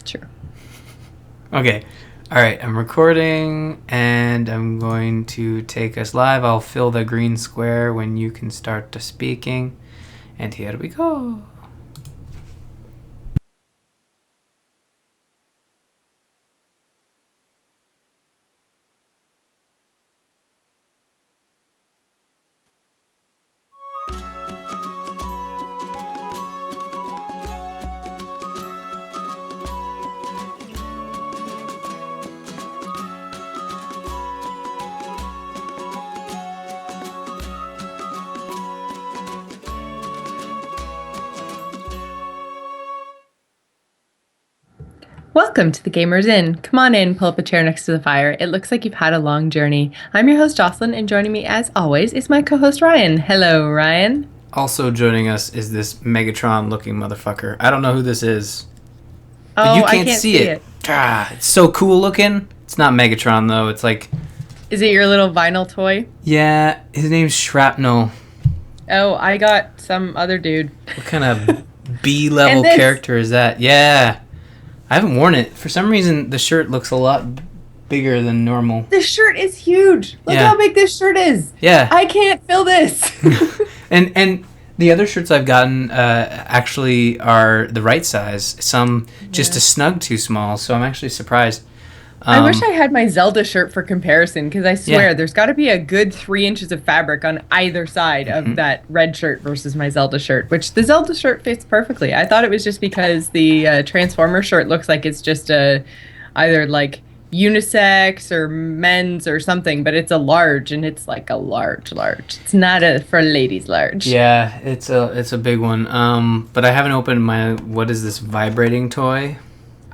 Sure. Okay. All right. I'm recording, and I'm going to take us live. I'll fill the green square when you can start to speaking. And here we go. Welcome to the Gamers Inn. Come on in, pull up a chair next to the fire. It looks like you've had a long journey. I'm your host, Jocelyn, and joining me, as always, is my co-host, Ryan. Hello, Ryan. Also joining us is this Megatron-looking motherfucker. I don't know who this is. Oh, You I can't see it. It's so cool looking. It's not Megatron, though. It's like... Is it your little vinyl toy? Yeah, his name's Shrapnel. Oh, I got some other dude. What kind of B-level character is that? Yeah. I haven't worn it. For some reason, the shirt looks a lot bigger than normal. This shirt is huge. Look how big this shirt is. Yeah. I can't fill this. and the other shirts I've gotten actually are the right size. Some just a snug too small, so I'm actually surprised. I wish I had my Zelda shirt for comparison, because I swear there's got to be a good 3 inches of fabric on either side of that red shirt versus my Zelda shirt, which the Zelda shirt fits perfectly. I thought it was just because the Transformer shirt looks like it's just either like unisex or men's or something, but it's a large, and it's like a large. It's not a for ladies large. Yeah, it's a big one. But I haven't opened my, what is this, vibrating toy?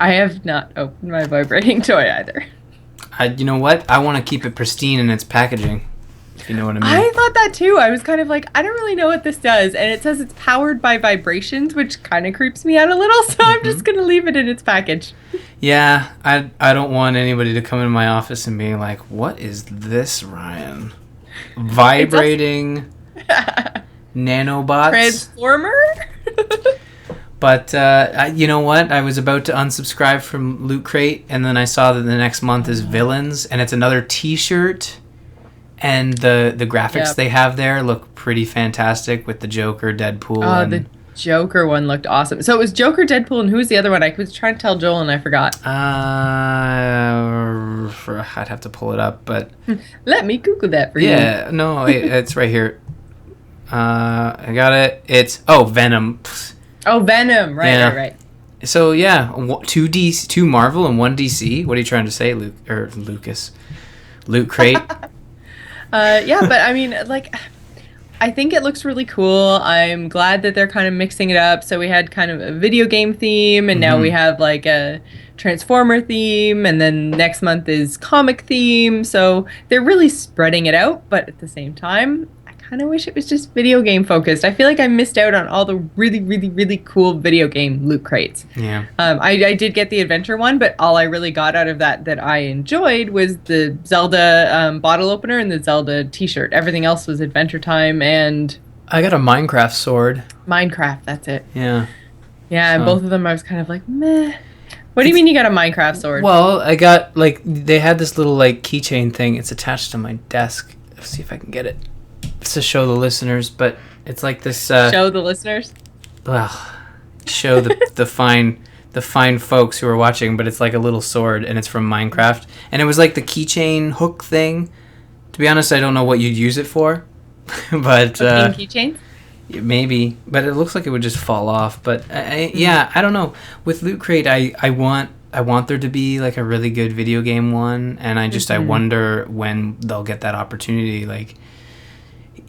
I have not opened my vibrating toy either. You know what? I want to keep it pristine in its packaging, if you know what I mean. I thought that too. I was kind of like, I don't really know what this does. And it says it's powered by vibrations, which kind of creeps me out a little. So I'm just going to leave it in its package. Yeah, I don't want anybody to come in my office and be like, what is this, Ryan? Vibrating nanobots? Transformer? But you know what? I was about to unsubscribe from Loot Crate, and then I saw that the next month is Villains, and it's another T-shirt, and the graphics they have there look pretty fantastic with the Joker, Deadpool. Oh, the Joker one looked awesome. So it was Joker, Deadpool, and who was the other one? I was trying to tell Joel, and I forgot. I'd have to pull it up, but let me Google that for you. Yeah, no, it's right here. I got it. It's Venom. Oh, Venom, right. So yeah, two Marvel and one DC. What are you trying to say, Lucas? Loot Crate. Yeah, but I mean, like, I think it looks really cool. I'm glad that they're kind of mixing it up. So we had kind of a video game theme, and now we have like a Transformer theme, and then next month is comic theme. So they're really spreading it out, but at the same time, I kind of wish it was just video game focused. I feel like I missed out on all the really, really, really cool video game loot crates. Yeah. I did get the adventure one, but all I really got out of that I enjoyed was the Zelda bottle opener and the Zelda t-shirt. Everything else was Adventure Time and... I got a Minecraft sword. Minecraft, that's it. Yeah. Yeah, and both of them I was kind of like, meh. What do you mean you got a Minecraft sword? Well, I got, like, they had this little, like, keychain thing. It's attached to my desk. Let's see if I can get it. It's to show the listeners, but it's like this... show the listeners? Well, show the fine folks who are watching, but it's like a little sword, and it's from Minecraft. And it was like the keychain hook thing. To be honest, I don't know what you'd use it for. But keychains? Maybe. But it looks like it would just fall off. But yeah, I don't know. With Loot Crate, I want there to be like a really good video game one, and I wonder when they'll get that opportunity. Like,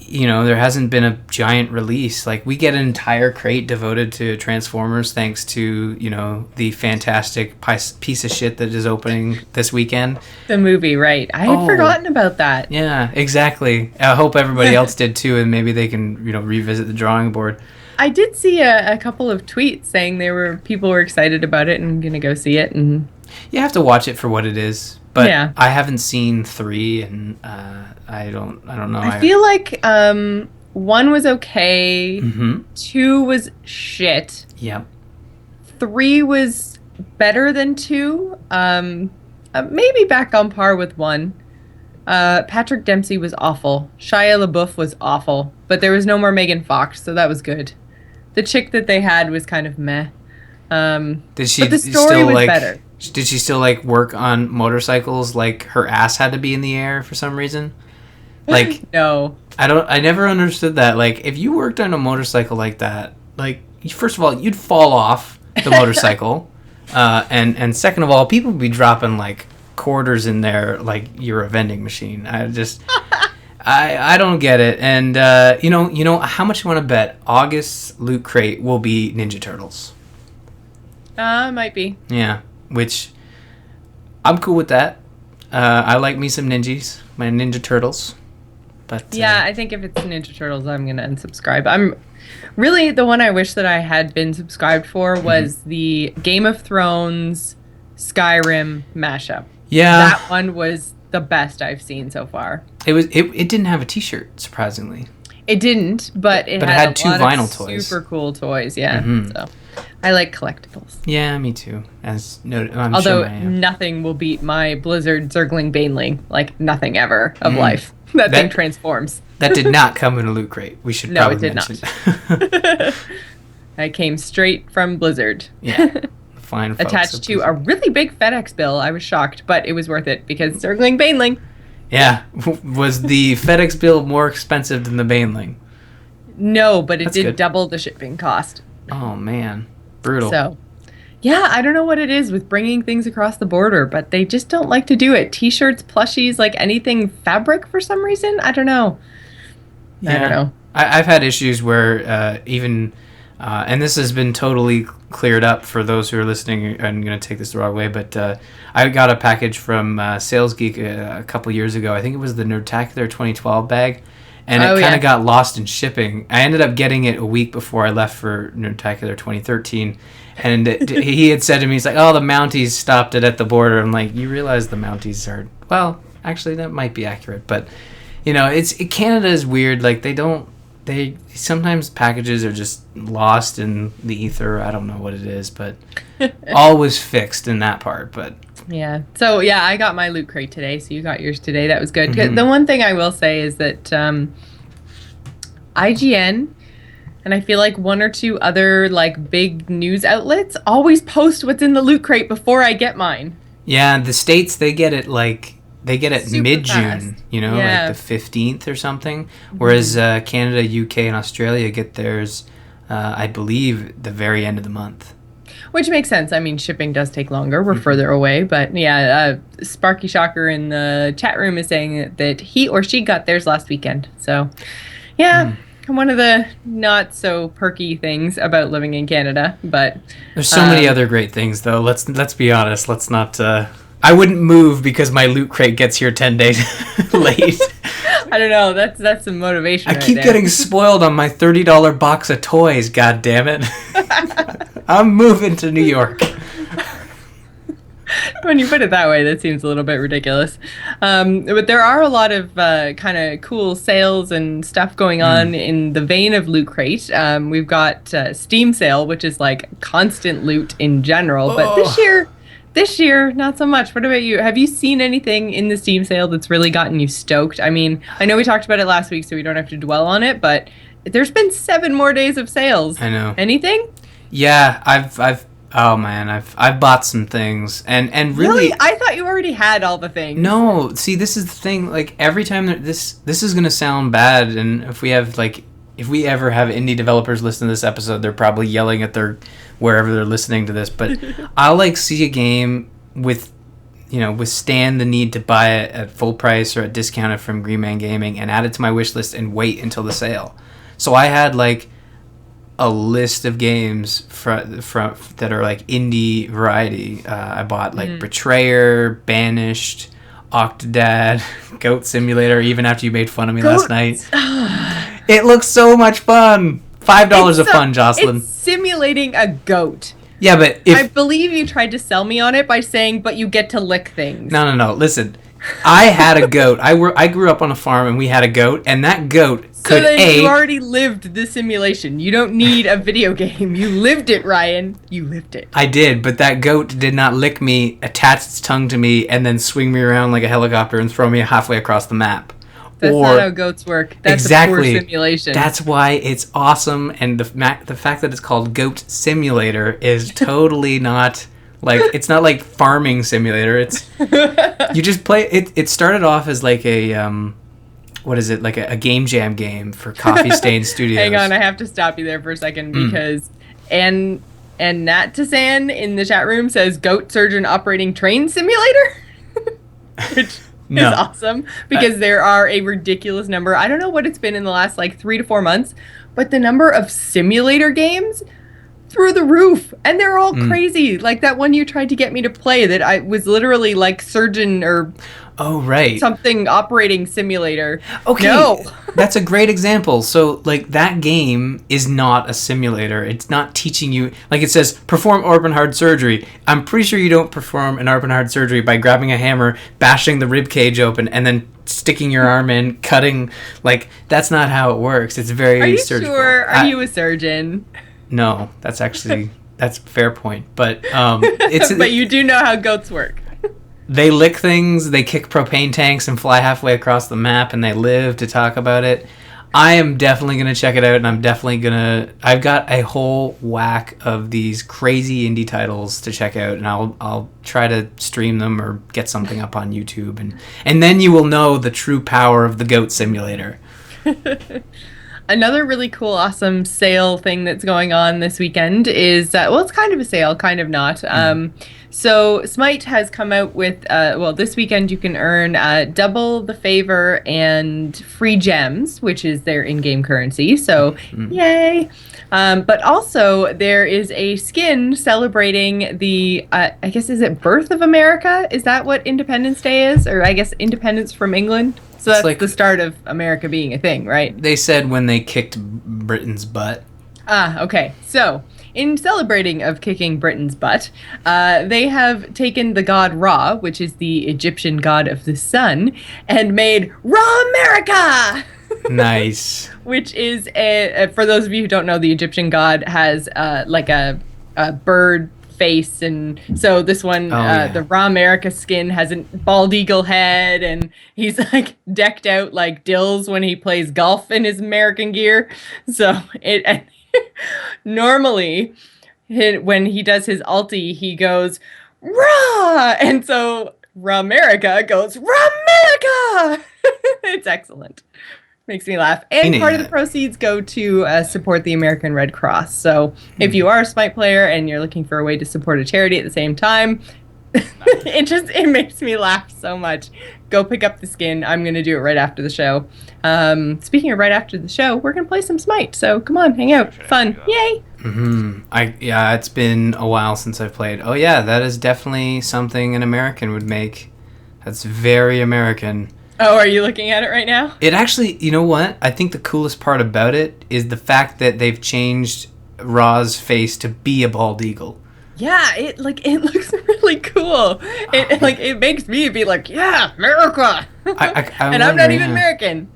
you know, there hasn't been a giant release. Like, we get an entire crate devoted to Transformers thanks to, you know, the fantastic piece of shit that is opening this weekend. The movie, right. I had forgotten about that. Yeah, exactly. I hope everybody else did too, and maybe they can, you know, revisit the drawing board. I did see a couple of tweets saying people were excited about it and going to go see it. And you have to watch it for what it is. But yeah. I haven't seen 3, and I don't know. I feel like 1 was okay. Mm-hmm. 2 was shit. Yep. 3 was better than 2. Maybe back on par with 1. Patrick Dempsey was awful. Shia LaBeouf was awful. But there was no more Megan Fox, so that was good. The chick that they had was kind of meh. Did she but the story still was like? better. Did she still like work on motorcycles? Like her ass had to be in the air for some reason. Like No. I never understood that. Like if you worked on a motorcycle like that, like first of all you'd fall off the motorcycle, and second of all people would be dropping like quarters in there like you're a vending machine. I don't get it. And you know how much you want to bet August's Loot Crate will be Ninja Turtles? Might be. Yeah, which I'm cool with that. I like me some ninjas, my Ninja Turtles. But Yeah, I think if it's Ninja Turtles, I'm gonna unsubscribe. I'm really the one I wish that I had been subscribed for was the Game of Thrones Skyrim mashup. yeah, That one was the best I've seen so far. it didn't have a T-shirt, surprisingly. It didn't, but it But had it had 2 a lot vinyl of toys. super cool toys. Yeah, so I like collectibles. Yeah, me too. As noted, I'm Although sure I am. nothing will beat my Blizzard Zergling Baneling, like nothing ever of life. That thing transforms. That did not come in a Loot Crate. We should No, probably it did mention. I came straight from Blizzard. Yeah, fine. Folks Attached of to Blizzard. a really big FedEx bill. I was shocked, but it was worth it because Zergling Baneling. Yeah, was the FedEx bill more expensive than the Baneling? No, but it That's did good. double the shipping cost. Oh man, brutal. So, yeah, I don't know what it is with bringing things across the border, but they just don't like to do it. T-shirts, plushies, like anything fabric for some reason. I don't know. I don't know. I've had issues where even, and this has been totally cleared up for those who are listening. I'm going to take this the wrong way, but I got a package from Sales Geek a couple years ago. I think it was the Nerdtacular 2012 bag, and it kind of got lost in shipping. I ended up getting it a week before I left for Nerdtacular 2013. And he had said to me, he's like, oh, the Mounties stopped it at the border. I'm like, you realize the Mounties are, well, actually, that might be accurate. But, you know, Canada is weird. Like, sometimes packages are just lost in the ether. I don't know what it is, but all was fixed in that part. But Yeah. So, yeah, I got my Loot Crate today, so you got yours today. That was good. The one thing I will say is that IGN... and I feel like 1 or 2 other like big news outlets always post what's in the Loot Crate before I get mine. yeah, the States, they get it Super mid-June, fast. you know, Yeah. like the 15th or something. Whereas Canada, UK, and Australia get theirs, I believe, the very end of the month. Which makes sense. I mean, shipping does take longer. We're further away. But yeah, Sparky Shocker in the chat room is saying that he or she got theirs last weekend. So, yeah. One of the not so perky things about living in Canada, but There's so many other great things, though. Let's be honest. Let's not. I wouldn't move because my Loot Crate gets here 10 days late. I don't know. That's some motivation. I right keep there. getting spoiled on my $30 box of toys. God damn it! I'm moving to New York. When you put it that way, that seems a little bit ridiculous. But there are a lot of kind of cool sales and stuff going on in the vein of Loot Crate. We've got Steam Sale, which is like constant loot in general. But this year, not so much. What about you? Have you seen anything in the Steam Sale that's really gotten you stoked? I mean, I know we talked about it last week, so we don't have to dwell on it. But there's been 7 more days of sales. I know. Anything? Yeah, I've oh man, I've bought some things and really I thought you already had all the things. no. See, this is the thing. Like every time this is gonna sound bad, and if we ever have indie developers listen to this episode, they're probably yelling at their wherever they're listening to this. But I'll like see a game withstand the need to buy it at full price or at discounted from Green Man Gaming and add it to my wish list and wait until the sale. So I had like a list of games from that are like indie variety. I bought like Betrayer, Banished, Octodad, Goat Simulator. Even after you made fun of me last night, it looks so much fun. $5 of fun, Jocelyn. It's simulating a goat. Yeah, but I believe you tried to sell me on it by saying, "But you get to lick things." No. Listen, I had a goat. I grew up on a farm, and we had a goat, and that goat So could then you already lived the simulation. You don't need a video game. You lived it, Ryan. You lived it. I did, but that goat did not lick me, attach its tongue to me, and then swing me around like a helicopter and throw me halfway across the map. That's not how goats work. That's exactly. a poor simulation. That's why it's awesome, and the fact that it's called Goat Simulator is totally not like, it's not like Farming Simulator. It's you just play it. It started off as like a what is it, like a game jam game for Coffee Stain Studios. Hang on, I have to stop you there for a second because and Nat Tasan in the chat room says Goat Surgeon Operating Train Simulator, which is awesome because there are a ridiculous number. I don't know what it's been in the last like 3 to 4 months, but the number of simulator games through the roof, and they're all crazy. Like that one you tried to get me to play that I was literally like surgeon or something operating simulator. Okay, no. That's a great example. So like that game is not a simulator. It's not teaching you, like it says perform open heart surgery. I'm pretty sure you don't perform an open heart surgery by grabbing a hammer, bashing the rib cage open, and then sticking your arm in, cutting. Like that's not how it works. It's very Are you surgical. sure? Are you a surgeon? No, that's actually that's a fair point. But it's but you do know how goats work. They lick things, they kick propane tanks and fly halfway across the map, and they live to talk about it. I am definitely going to check it out, and I've got a whole whack of these crazy indie titles to check out, and I'll try to stream them or get something up on YouTube, and then you will know the true power of the Goat Simulator. Another really cool, awesome sale thing that's going on this weekend is, it's kind of a sale, kind of not. So Smite has come out with, this weekend you can earn double the favor and free gems, which is their in-game currency. So, yay! But also there is a skin celebrating the, I guess, is it Birth of America? Is that what Independence Day is? Or I guess Independence from England? So that's like the start of America being a thing, right? They said when they kicked Britain's butt. Ah, okay. So, in celebrating of kicking Britain's butt, they have taken the god Ra, which is the Egyptian god of the sun, and made Ra America! Nice. Which is, for those of you who don't know, the Egyptian god has like a bird face, and so this one, the Ra America skin has a bald eagle head, and he's like decked out like Dills when he plays golf in his American gear. So it normally when he does his ulti, he goes Ra, and so Ra America goes Ra America. It's excellent. Makes me laugh. And part of the proceeds go to support the American Red Cross. So if you are a Smite player and you're looking for a way to support a charity at the same time, it makes me laugh so much. Go pick up the skin. I'm going to do it right after the show. Speaking of right after the show, we're going to play some Smite. So come on, hang out. Fun. Yay! It's been a while since I've played. Oh yeah, that is definitely something an American would make. That's very American. Oh, are you looking at it right now? It actually, you know what? I think the coolest part about it is the fact that they've changed Ra's face to be a bald eagle. Yeah, it looks really cool. It makes me be like, yeah, America. And I'm not even American.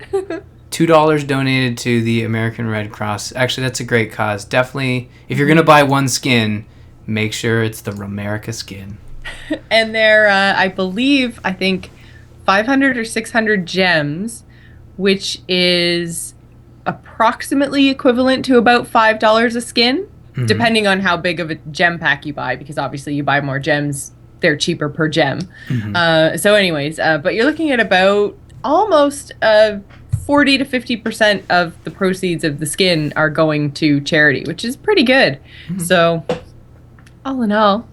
$2 donated to the American Red Cross. Actually, that's a great cause. Definitely, if you're gonna buy one skin, make sure it's the Ramerica skin. And they're, I think 500 or 600 gems, which is approximately equivalent to about $5 a skin, depending on how big of a gem pack you buy, because obviously you buy more gems, they're cheaper per gem. So anyways, but you're looking at about almost 40 to 50% of the proceeds of the skin are going to charity, which is pretty good. So all in all.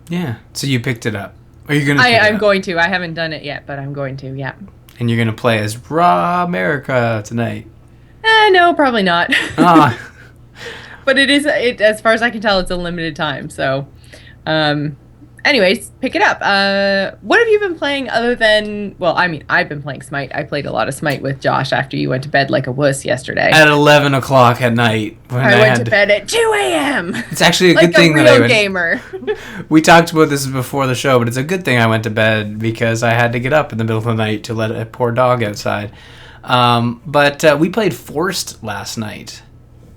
Yeah. So you picked it up. Are you gonna? I'm going to. I haven't done it yet, but I'm going to. Yeah. And you're gonna play as Ra America tonight? No, probably not. But it is. As far as I can tell, it's a limited time. So, anyways, pick it up. What have you been playing other than? Well, I mean, I've been playing Smite. I played a lot of Smite with Josh after you went to bed like a wuss yesterday. At 11 o'clock at night. When I went to bed at 2 a.m. It's actually a like good thing a that I real went. gamer. We talked about this before the show, but it's a good thing I went to bed because I had to get up in the middle of the night to let a poor dog outside. But we played Forced last night,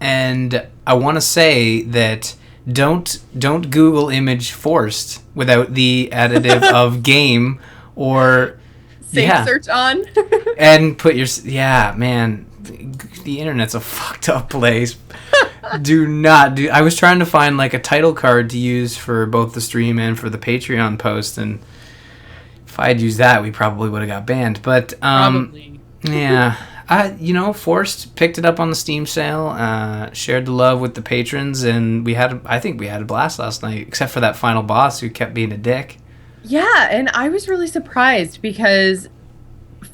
and I want to say that don't Google image Forced without the additive of game or Safe search on. and put your man. The internet's a fucked up place. I was trying to find like a title card to use for both the stream and for the Patreon post, and if I had used that, we probably would have got banned. But Probably. Yeah. Forced picked it up on the Steam sale, shared the love with the patrons, and I think we had a blast last night, except for that final boss who kept being a dick. Yeah, and I was really surprised because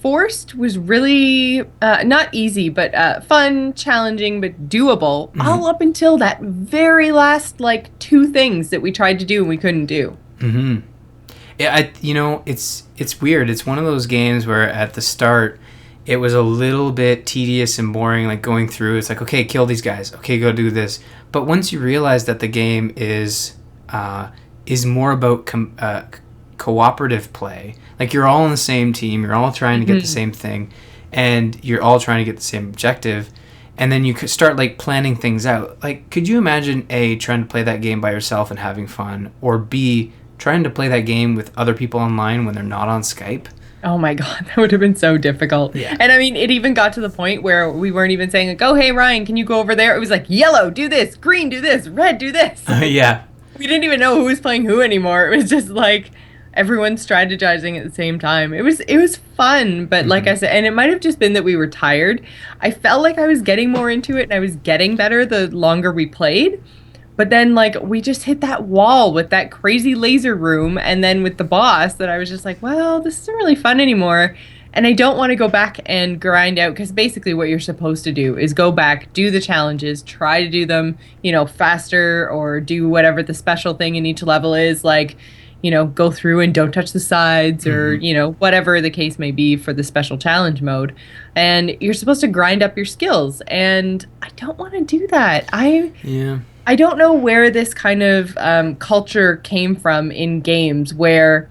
Forced was really not easy, but fun, challenging, but doable, all up until that very last, like, 2 things that we tried to do and we couldn't do. Mm-hmm. Yeah, it's weird. It's one of those games where at the start, it was a little bit tedious and boring, like going through. It's like, okay, kill these guys. Okay, go do this. But once you realize that the game is more about cooperative play, like you're all on the same team, you're all trying to get the same thing, and you're all trying to get the same objective, and then you could start like planning things out. Like, could you imagine A, trying to play that game by yourself and having fun, or B, trying to play that game with other people online when they're not on Skype? Oh my God, that would have been so difficult. Yeah. And I mean, it even got to the point where we weren't even saying like, oh, hey, Ryan, can you go over there? It was like, yellow, do this, green, do this, red, do this. Yeah. We didn't even know who was playing who anymore. It was just like everyone strategizing at the same time. It was fun, but like I said, and it might have just been that we were tired. I felt like I was getting more into it and I was getting better the longer we played. But then, like, we just hit that wall with that crazy laser room, and then with the boss that I was just like, well, this isn't really fun anymore. And I don't want to go back and grind out, because basically what you're supposed to do is go back, do the challenges, try to do them, faster, or do whatever the special thing in each level is, like, go through and don't touch the sides, or, whatever the case may be for the special challenge mode. And you're supposed to grind up your skills, and I don't want to do that. I don't know where this kind of culture came from in games, where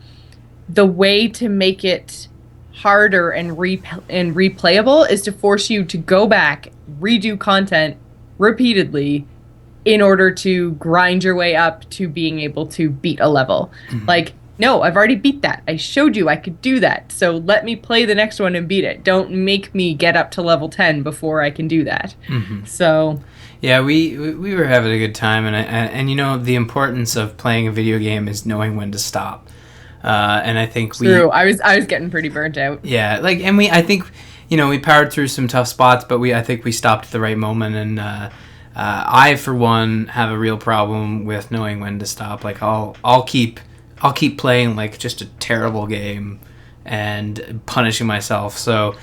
the way to make it harder and replayable is to force you to go back, redo content repeatedly in order to grind your way up to being able to beat a level. Like, no, I've already beat that. I showed you I could do that. So let me play the next one and beat it. Don't make me get up to level 10 before I can do that. So... Yeah, we were having a good time, and the importance of playing a video game is knowing when to stop. And I think True. I was getting pretty burnt out. Yeah, I think we powered through some tough spots, but I think we stopped at the right moment, and I for one have a real problem with knowing when to stop. Like I'll keep playing like just a terrible game and punishing myself. So.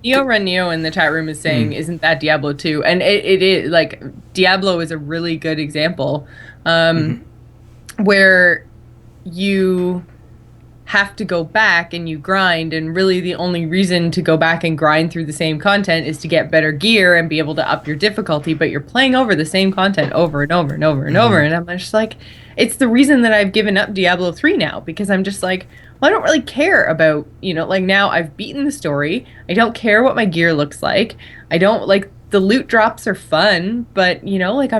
Neo Run Neo in the chat room is saying, isn't that Diablo 2? And it is, like, Diablo is a really good example where you have to go back and you grind, and really the only reason to go back and grind through the same content is to get better gear and be able to up your difficulty, but you're playing over the same content over and over and over and over, and I'm just like, it's the reason that I've given up Diablo 3 now, because I'm just like, well, I don't really care about, like, now I've beaten the story. I don't care what my gear looks like. I don't, like, the loot drops are fun, but, like,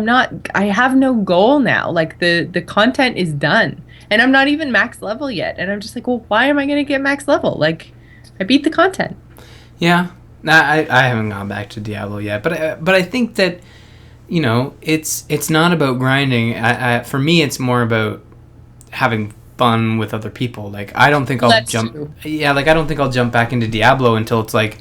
I have no goal now. Like, the content is done. And I'm not even max level yet. And I'm just like, well, why am I going to get max level? Like, I beat the content. Yeah. I haven't gone back to Diablo yet. But I think that, it's not about grinding. For me, it's more about having fun with other people. Like, I don't think I'll jump. Yeah, like I don't think I'll jump back into Diablo until it's like,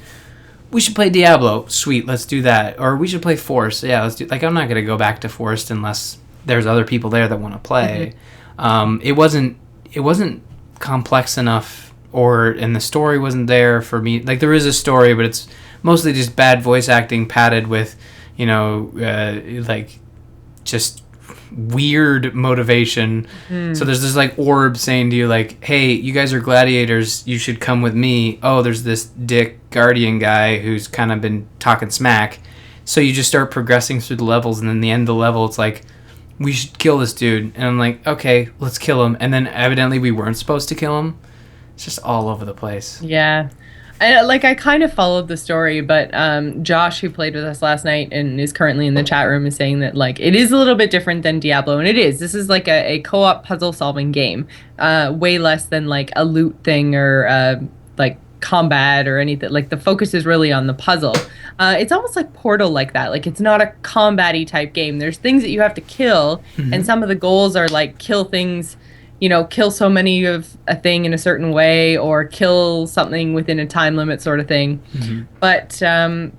we should play Diablo. Sweet, let's do that. Or we should play Force. Yeah, let's do. Like, I'm not gonna go back to Force unless there's other people there that want to play. It wasn't complex enough, and the story wasn't there for me. Like, there is a story, but it's mostly just bad voice acting padded with, like, just weird motivation. So there's this like orb saying to you like, hey, you guys are gladiators, you should come with me. Oh, there's this dick guardian guy who's kind of been talking smack. So you just start progressing through the levels, and then the end of the level it's like, we should kill this dude. And I'm like, okay, let's kill him. And then evidently we weren't supposed to kill him. It's just all over the place. Yeah. I kind of followed the story, but Josh, who played with us last night and is currently in the chat room, is saying that like it is a little bit different than Diablo, and it is. This is like a co-op puzzle solving game, way less than like a loot thing or like combat or anything. Like the focus is really on the puzzle. It's almost like Portal like that. Like it's not a combat-y type game. There's things that you have to kill, and some of the goals are like kill things. Kill so many of a thing in a certain way or kill something within a time limit sort of thing. But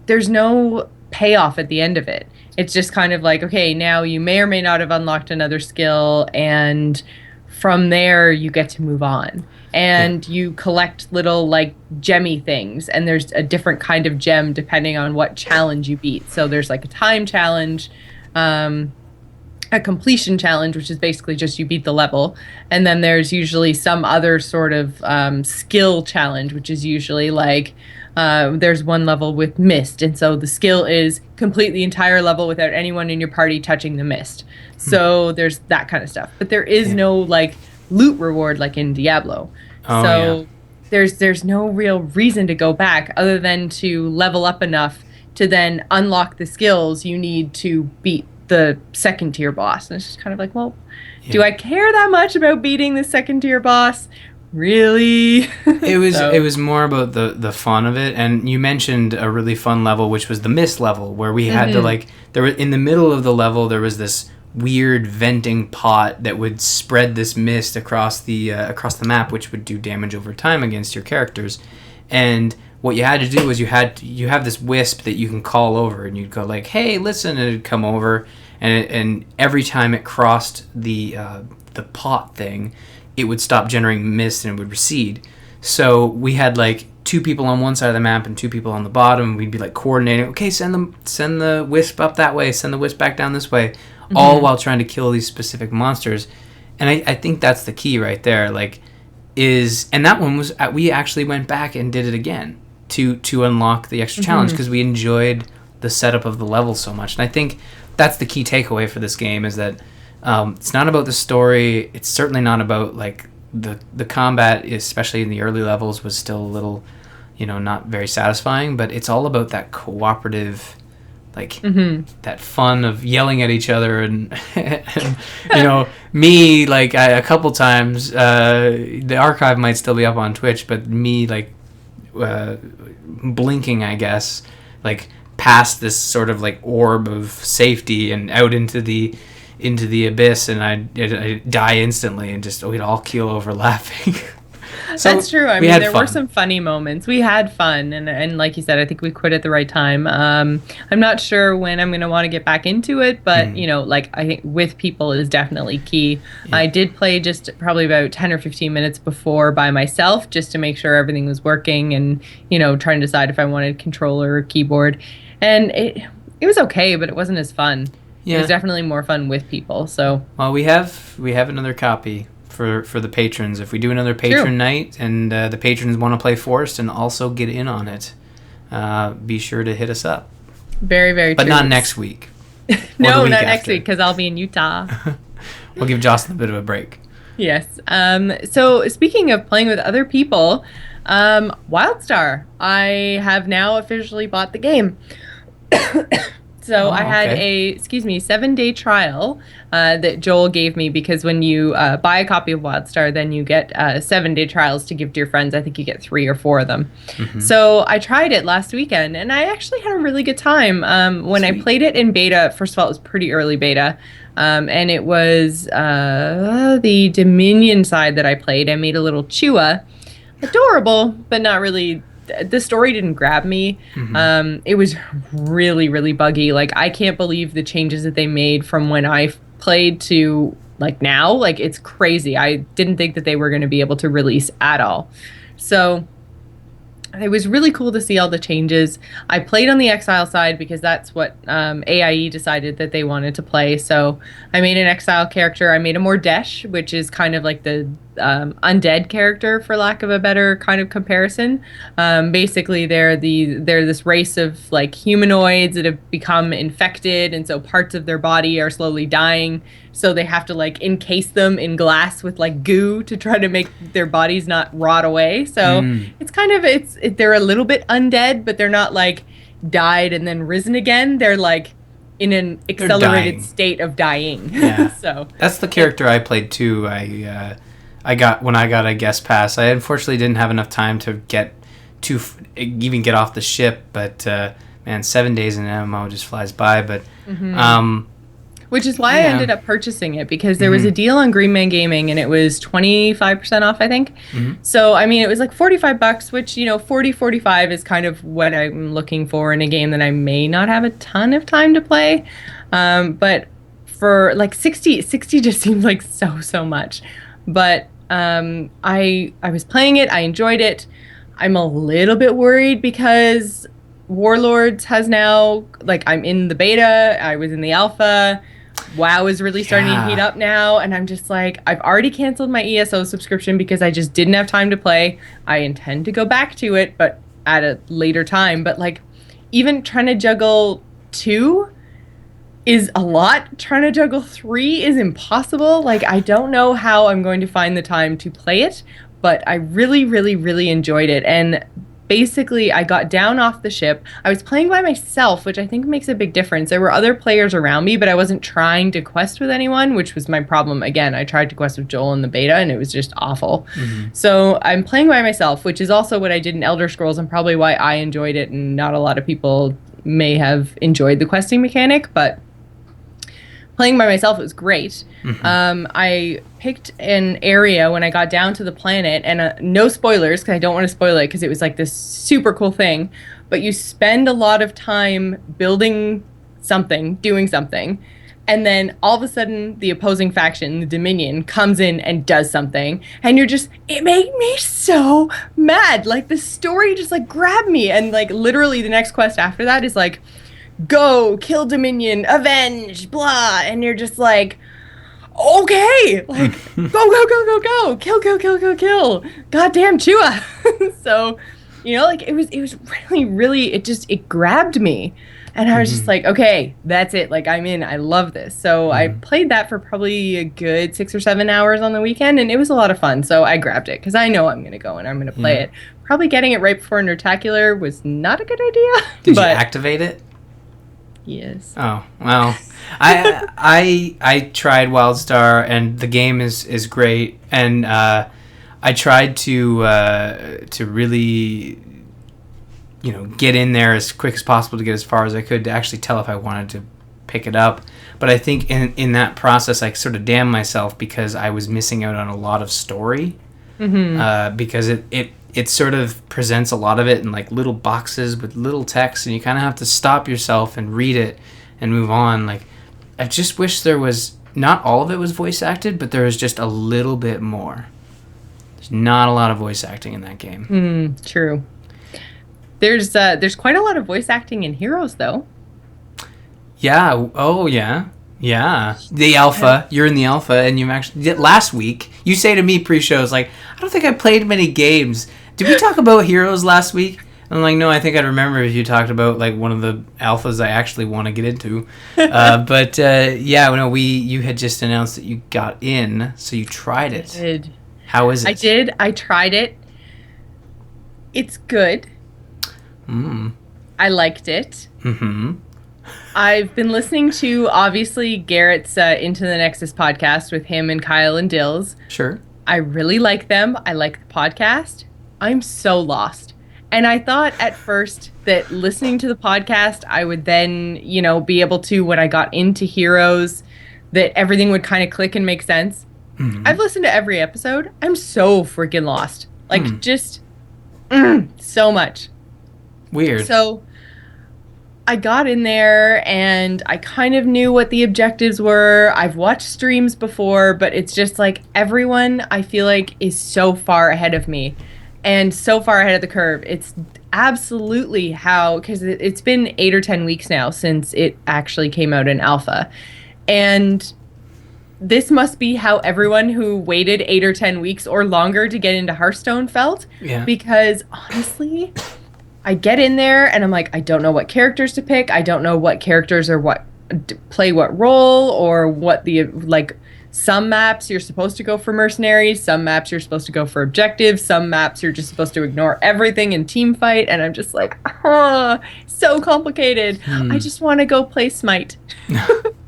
there's no payoff at the end of it. It's just kind of like, okay, now you may or may not have unlocked another skill, and from there you get to move on. And you collect little like gemmy things, and there's a different kind of gem depending on what challenge you beat. So there's like a time challenge, a completion challenge, which is basically just you beat the level, and then there's usually some other sort of skill challenge, which is usually like there's one level with mist, and so the skill is complete the entire level without anyone in your party touching the mist. So there's that kind of stuff, but there is no like loot reward like in Diablo. There's no real reason to go back other than to level up enough to then unlock the skills you need to beat the second tier boss. And it's just kind of like, well, do I care that much about beating the second tier boss? Really? It was more about the fun of it. And you mentioned a really fun level, which was the mist level, where we had to like, there was in the middle of the level there was this weird venting pot that would spread this mist across the map, which would do damage over time against your characters. And what you had to do was you have this wisp that you can call over, and you'd go like, hey, listen, and it'd come over, and every time it crossed the pot thing, it would stop generating mist and it would recede. So we had like 2 people on one side of the map and 2 people on the bottom. We'd be like coordinating, okay, send the wisp up that way, send the wisp back down this way, all while trying to kill these specific monsters. And I think that's the key right there. Like, and that one was, we actually went back and did it again to unlock the extra challenge, because we enjoyed the setup of the level so much. And I think that's the key takeaway for this game, is that it's not about the story. It's certainly not about like the combat, especially in the early levels, was still a little, not very satisfying, but it's all about that cooperative, like that fun of yelling at each other and me like a couple times, the archive might still be up on Twitch, but me like blinking, I guess, like past this sort of like orb of safety and out into the abyss, and I die instantly, and just we'd all keel over laughing. So that's true. I mean, there were some funny moments. We had fun, and like you said, I think we quit at the right time. I'm not sure when I'm going to want to get back into it, but like I think with people is definitely key. Yeah. I did play just probably about 10 or 15 minutes before by myself, just to make sure everything was working, and trying to decide if I wanted controller or keyboard, and it was okay, but it wasn't as fun. Yeah. It was definitely more fun with people. So we have another copy for the patrons. If we do another patron night and the patrons want to play Forest and also get in on it, be sure to hit us up. Very, very but true. But not next week. No, not next week, because I'll be in Utah. We'll give Jocelyn a bit of a break. Yes. So speaking of playing with other people, Wildstar, I have now officially bought the game. So I had a 7-day trial that Joel gave me, because when you buy a copy of Wildstar, then you get 7-day trials to give to your friends. I think you get 3 or 4 of them. So I tried it last weekend, and I actually had a really good time. When I played it in beta, first of all, it was pretty early beta, and it was the Dominion side that I played. I made a little Chua. Adorable, but not really. The story didn't grab me. It was really, really buggy. Like, I can't believe the changes that they made from when I played to like now. Like, it's crazy. I didn't think that they were going to be able to release at all. So it was really cool to see all the changes. I played on the Exile side because that's what AIE decided that they wanted to play. So I made an Exile character. I made a Mordesh, which is kind of like the undead character, for lack of a better kind of comparison. Basically, they're this race of like humanoids that have become infected, and so parts of their body are slowly dying. So they have to like encase them in glass with like goo to try to make their bodies not rot away. So it's kind of they're a little bit undead, but they're not like died and then risen again. They're like in an accelerated state of dying. Yeah. So that's the character I played too. I got when I got a guest pass. I unfortunately didn't have enough time to even get off the ship, but man, 7 days in MMO just flies by. But which is why I ended up purchasing it, because there was a deal on Green Man Gaming and it was 25% off, I think. So, I mean, it was like $45, which, 45 is kind of what I'm looking for in a game that I may not have a ton of time to play. But for like 60 just seems like so much. But I was playing it. I enjoyed it. I'm a little bit worried because Warlords has now, like, I'm in the beta. I was in the alpha. WoW is really starting to heat up now, and I'm just like, I've already canceled my ESO subscription because I just didn't have time to play. I intend to go back to it, but at a later time. But like, even trying to juggle 2 is a lot. Trying to juggle 3 is impossible. Like, I don't know how I'm going to find the time to play it, but I really enjoyed it. And basically, I got down off the ship. I was playing by myself, which I think makes a big difference. There were other players around me, but I wasn't trying to quest with anyone, which was my problem. Again, I tried to quest with Joel in the beta, and it was just awful. So I'm playing by myself, which is also what I did in Elder Scrolls, and probably why I enjoyed it, and not a lot of people may have enjoyed the questing mechanic, but playing by myself was great. I picked an area when I got down to the planet, and no spoilers because I don't want to spoil it because it was like this super cool thing, but you spend a lot of time building something, doing something, and then all of a sudden the opposing faction, the Dominion, comes in and does something, and it made me so mad. Like, the story just like grabbed me, and like literally the next quest after that is like, go kill Dominion, avenge, blah, and you're just like, okay, like, go, kill, goddamn Chua. So, like, it was really, it grabbed me, and I was just like, okay, that's it, like, I'm in, I love this. So I played that for probably a good 6 or 7 hours on the weekend, and it was a lot of fun. So I grabbed it because I know I'm gonna go and I'm gonna play it. Probably getting it right before Nertacular was not a good idea. Did you activate it? Yes. Oh, well, I tried Wildstar, and the game is great, and I tried to really, get in there as quick as possible to get as far as I could to actually tell if I wanted to pick it up. But I think in that process, I sort of damned myself because I was missing out on a lot of story, because it sort of presents a lot of it in like little boxes with little text, and you kind of have to stop yourself and read it and move on. Like, I just wish there was, not all of it was voice acted, but there was just a little bit more. There's not a lot of voice acting in that game. True. There's quite a lot of voice acting in Heroes, though. Yeah. Oh, yeah. Yeah. The alpha. You're in the alpha, and you actually, last week, you say to me pre-shows, like, I don't think I played many games. Did we talk about Heroes last week? I'm like, no, I think I'd remember if you talked about like one of the alphas I actually want to get into. But you had just announced that you got in, so you tried it. I did. How is it? I did. I tried it. It's good. I liked it. I've been listening to, obviously, Garrett's Into the Nexus podcast with him and Kyle and Dills. Sure. I really like them. I like the podcast. I'm so lost. And I thought at first that listening to the podcast, I would then, be able to, when I got into Heroes, that everything would kind of click and make sense. I've listened to every episode. I'm so freaking lost. Like, just so much. Weird. So I got in there and I kind of knew what the objectives were. I've watched streams before, but it's just like everyone, I feel like, is so far ahead of me. and so far ahead of the curve. It's absolutely how, because it's been 8 or 10 weeks now since it actually came out in alpha. And this must be how everyone who waited 8 or 10 weeks or longer to get into Hearthstone felt. Yeah. Because honestly, I get in there and I'm like, I don't know what characters to pick. I don't know what characters or what play what role, or what the, like, some maps you're supposed to go for mercenaries, some maps you're supposed to go for objectives, some maps you're just supposed to ignore everything and team fight, and I'm just like, oh, so complicated. I just want to go play Smite.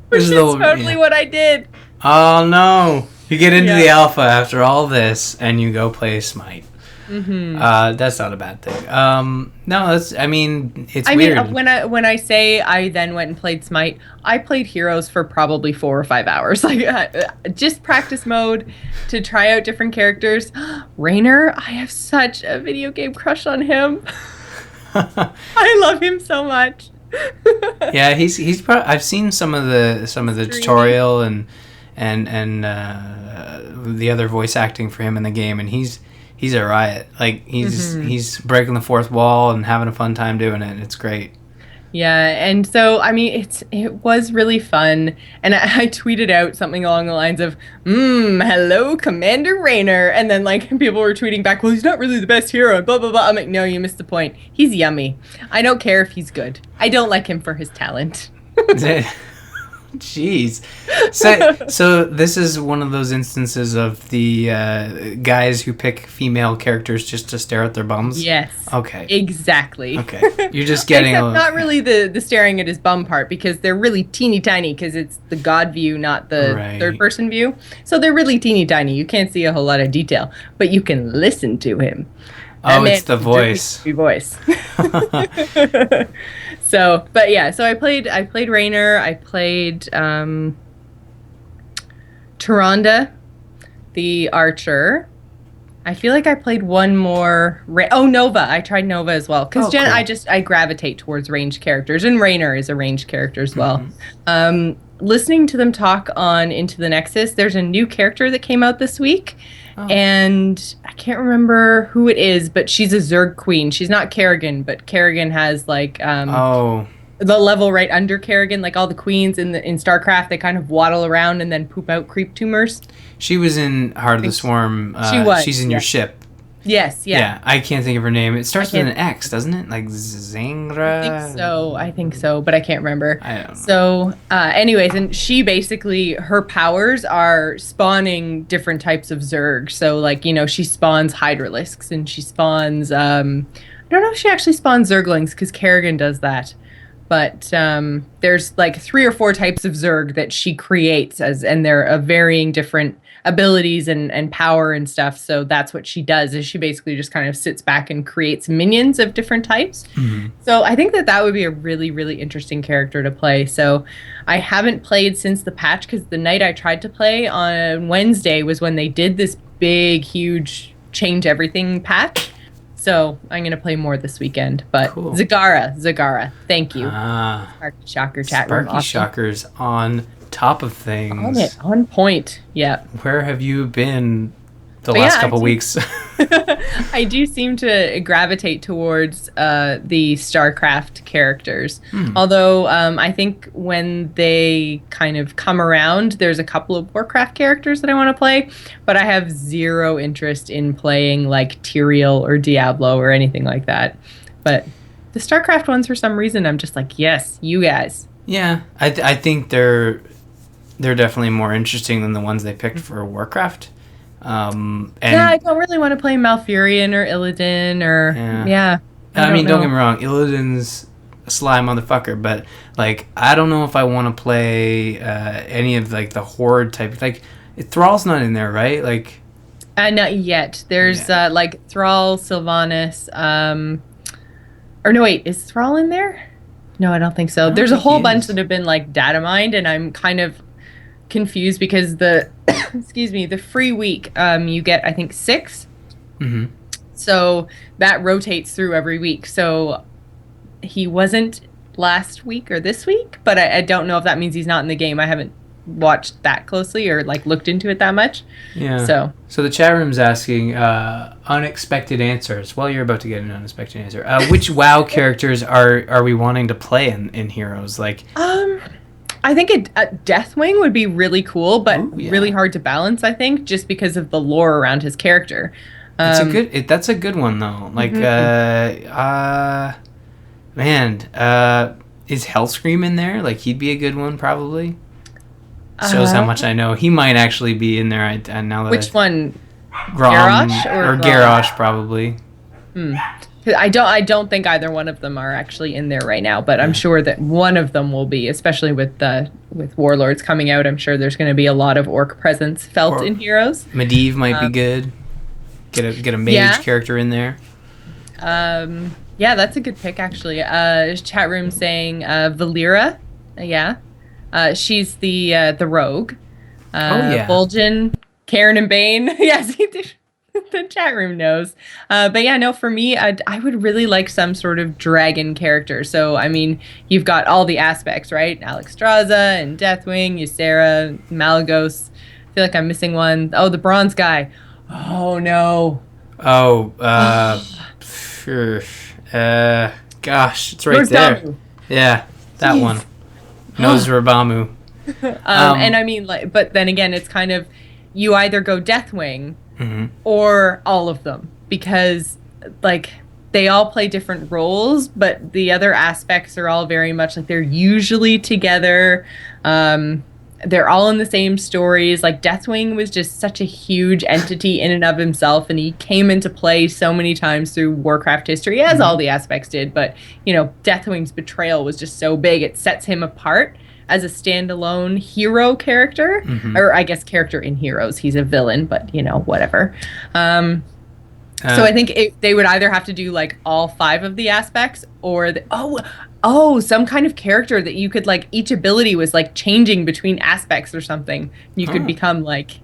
Which is totally what I did. Oh no. You get into the alpha after all this and you go play Smite. That's not a bad thing. No, it's weird. I mean, when I say I then went and played Smite, I played Heroes for probably 4 or 5 hours, like just practice mode to try out different characters. Raynor, I have such a video game crush on him. I love him so much. Yeah, he's I've seen some of the tutorial and the other voice acting for him in the game, and he's a riot. Like, he's breaking the fourth wall and having a fun time doing it. It's great. Yeah, and so, I mean, it was really fun, and I tweeted out something along the lines of, hello, Commander Raynor, and then, like, people were tweeting back, well, he's not really the best hero, blah, blah, blah. I'm like, no, you missed the point. He's yummy. I don't care if he's good. I don't like him for his talent. Jeez. So this is one of those instances of the guys who pick female characters just to stare at their bums? Yes. Okay. Exactly. Okay. You're just getting Except not really the staring at his bum part, because they're really teeny tiny, because it's the God view, not the third person view. So they're really teeny tiny. You can't see a whole lot of detail, but you can listen to him. It's the voice. Voice. So, but yeah, so I played Raynor, I played Tyrande, the archer. I feel like I played one more. Nova. I tried Nova as well, because cool. I gravitate towards ranged characters, and Raynor is a ranged character as well. Listening to them talk on Into the Nexus, there's a new character that came out this week. And I can't remember who it is, but she's a Zerg queen. She's not Kerrigan, but Kerrigan has, like, the level right under Kerrigan. Like, all the queens in StarCraft, they kind of waddle around and then poop out creep tumors. She was in Heart of the Swarm. She was. She's in your ship. Yes, yeah. Yeah, I can't think of her name. It starts with an X, doesn't it? Like Zangra? I think so, but I can't remember. I don't know. So, anyways, and she basically, her powers are spawning different types of Zerg. So, like, she spawns Hydralisks, and she spawns, I don't know if she actually spawns Zerglings, because Kerrigan does that. But there's, like, 3 or 4 types of Zerg that she creates, and they're of varying different abilities and power and stuff. So that's what she does, is she basically just kind of sits back and creates minions of different types. So I think that would be a really, really interesting character to play. So I haven't played since the patch, because the night I tried to play on Wednesday was when they did this big, huge change everything patch. So I'm going to play more this weekend. But cool. Zagara, thank you. Sparky Shocker chat room. Sparky Shocker's on top of things. On point. Yeah. Where have you been the last couple weeks? I do seem to gravitate towards the StarCraft characters. Although I think when they kind of come around, there's a couple of Warcraft characters that I want to play, but I have zero interest in playing like Tyrael or Diablo or anything like that. But the StarCraft ones, for some reason, I'm just like, yes, you guys. Yeah, I think they're definitely more interesting than the ones they picked for Warcraft. And I don't really want to play Malfurion or Illidan or I mean, don't get me wrong, Illidan's a sly motherfucker, but like I don't know if I want to play any of like the horde type. Like Thrall's not in there, right? Like not yet. There's like Thrall, Sylvanas, or no, wait, is Thrall in there? No, I don't think so. There's a whole bunch that have been like data mined, and I'm kind of confused because the the free week you get, I think, 6. So that rotates through every week. So he wasn't last week or this week, but I don't know if that means he's not in the game. I haven't watched that closely or like looked into it that much. Yeah. So the chat room's asking unexpected answers. Well, you're about to get an unexpected answer. Which WoW characters are we wanting to play in Heroes? Like, I think a Deathwing would be really cool, but yeah. really hard to balance, I think, just because of the lore around his character. It's that's a good one though. Like, man, is Hellscream in there? Like, he'd be a good one probably. Shows how much I know. He might actually be in there. Now that which one? Grom Garrosh or Garrosh probably. I don't think either one of them are actually in there right now, but I'm sure that one of them will be, especially with Warlords coming out. I'm sure there's going to be a lot of orc presence felt in Heroes. Medivh might be good. Get a mage character in there. Yeah, that's a good pick actually. Chat room saying Valera. Yeah. She's the rogue. Vol'jin, Karen and Bane. Yes, the chat room knows. But yeah, no, for me, I would really like some sort of dragon character. So, I mean, you've got all the aspects, right? Alexstrasza and Deathwing, Ysera, Malygos. I feel like I'm missing one. Oh, the bronze guy. Oh, no. Oh, gosh, it's right there. Damu? Yeah, that one. Nosrabamu. And I mean, like, but then again, it's kind of, you either go Deathwing or all of them, because like they all play different roles, but the other aspects are all very much like they're usually together. They're all in the same stories. Like Deathwing was just such a huge entity in and of himself, and he came into play so many times through Warcraft history, as all the aspects did. But, you know, Deathwing's betrayal was just so big, it sets him apart as a standalone hero character, or I guess character in Heroes. He's a villain, but, you know, whatever. So I think they would either have to do like all 5 of the aspects, or some kind of character that you could like, each ability was like changing between aspects or something. You could become like,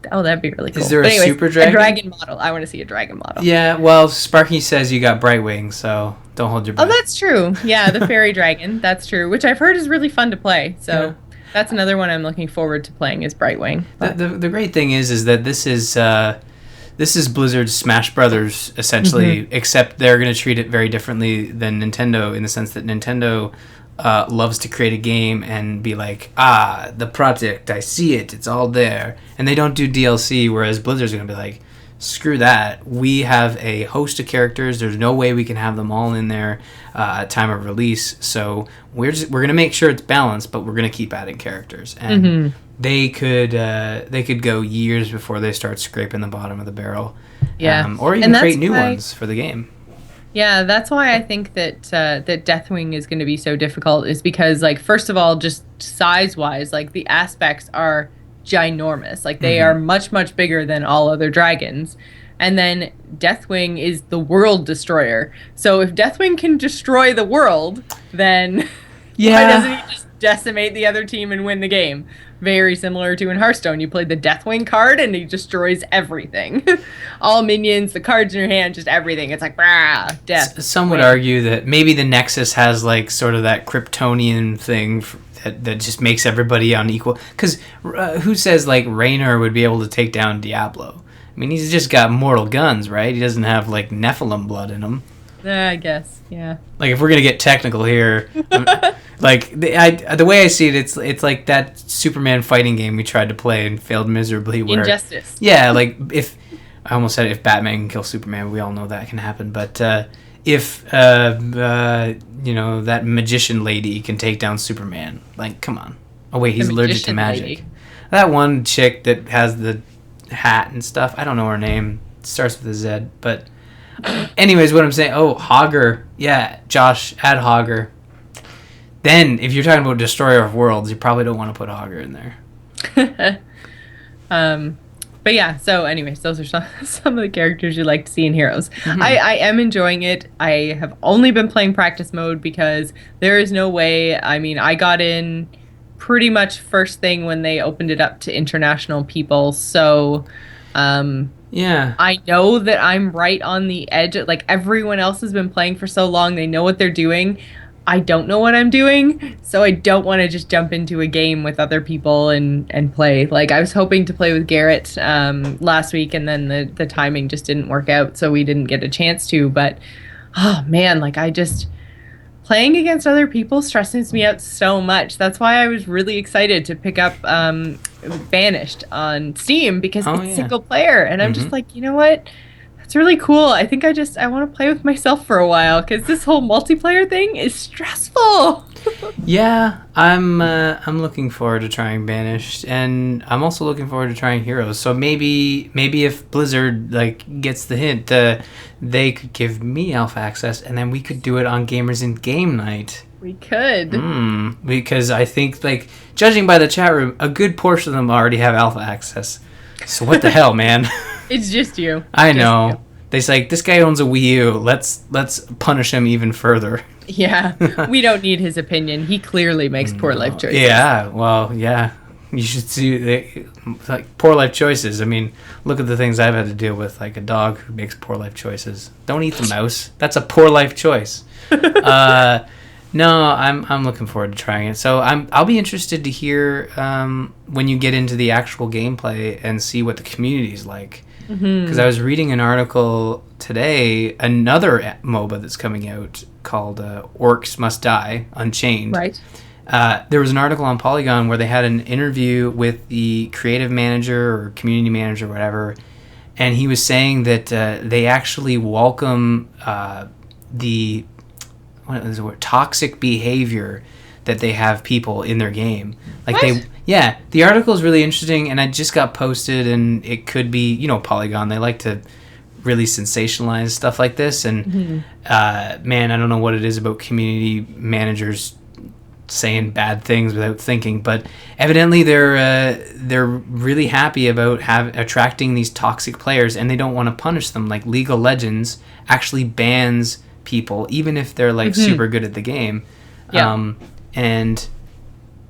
that'd be really cool. Is there super dragon? A dragon model. I want to see a dragon model. Yeah, well, Sparky says you got Brightwing, so don't hold your breath. Oh, that's true. Yeah, the fairy dragon. That's true. Which I've heard is really fun to play. So that's another one I'm looking forward to playing is Brightwing. The great thing is that this is Blizzard's Smash Brothers, essentially, except they're going to treat it very differently than Nintendo, in the sense that Nintendo loves to create a game and be like, the project, I see it, it's all there. And they don't do DLC, whereas Blizzard's going to be like, screw that. We have a host of characters. There's no way we can have them all in there at time of release. So we're going to make sure it's balanced, but we're going to keep adding characters. And they could go years before they start scraping the bottom of the barrel. Yeah. Or even create new ones for the game. Yeah, that's why I think that that Deathwing is going to be so difficult, is because, like, first of all, just size-wise, like, the aspects are ginormous. Like, they are much, much bigger than all other dragons. And then Deathwing is the world destroyer. So if Deathwing can destroy the world, then why doesn't he just decimate the other team and win the game? Very similar to in Hearthstone. You play the Deathwing card and he destroys everything. All minions, the cards in your hand, just everything. It's like, death. Some would argue that maybe the Nexus has like sort of that Kryptonian thing that just makes everybody unequal. Because who says like Raynor would be able to take down Diablo? I mean, he's just got mortal guns, right? He doesn't have like Nephilim blood in him. I guess, yeah. Like, if we're gonna get technical here, like the way I see it, it's like that Superman fighting game we tried to play and failed miserably. Where, Injustice. Yeah, like if I almost said if Batman can kill Superman, we all know that can happen. But if that magician lady can take down Superman, like, come on. Oh wait, he's allergic to magic. Lady. That one chick that has the hat and stuff. I don't know her name. It starts with a Z, but. Anyways, what I'm saying, Hogger. Yeah, Josh, add Hogger. Then, if you're talking about Destroyer of Worlds, you probably don't want to put Hogger in there. But yeah, so anyways, those are some of the characters you'd like to see in Heroes. I am enjoying it. I have only been playing practice mode because there is no way. I mean, I got in pretty much first thing when they opened it up to international people, so... Yeah. I know that I'm right on the edge. Like, everyone else has been playing for so long. They know what they're doing. I don't know what I'm doing, so I don't want to just jump into a game with other people and play. Like I was hoping to play with Garrett last week, and then the timing just didn't work out, so we didn't get a chance to. But oh man, like I just playing against other people stresses me out so much. That's why I was really excited to pick up Banished on Steam because Oh it's yeah. single player, and I'm just like, you know what? It's really cool. I think I want to play with myself for a while because this whole multiplayer thing is stressful. Yeah, I'm looking forward to trying Banished, and I'm also looking forward to trying Heroes. So maybe if Blizzard like gets the hint, they could give me alpha access, and then we could do it on Gamers in Game Night. We could. Because I think like judging by the chat room, a good portion of them already have alpha access. So what the hell, man? It's just you. I Just know. you. They say like, this guy owns a Wii U. Let's punish him even further. Yeah, we don't need his opinion. He clearly makes poor life choices. Yeah, well, yeah. You should see like poor life choices. I mean, look at the things I've had to deal with, like a dog who makes poor life choices. Don't eat the mouse. That's a poor life choice. No, I'm looking forward to trying it. So I'll be interested to hear when you get into the actual gameplay and see what the community is like. Because I was reading an article today, another MOBA that's coming out called Orcs Must Die Unchained. Right. There was an article on Polygon where they had an interview with the creative manager or community manager, whatever, and he was saying that they actually welcome the toxic behavior that they have people in their game. Like What? the article is really interesting, and it just got posted, and it could be, Polygon, they like to really sensationalize stuff like this, and man, I don't know what it is about community managers saying bad things without thinking, but evidently they're really happy about attracting these toxic players, and they don't want to punish them. Like League of Legends actually bans people even if they're like super good at the game. Yeah. And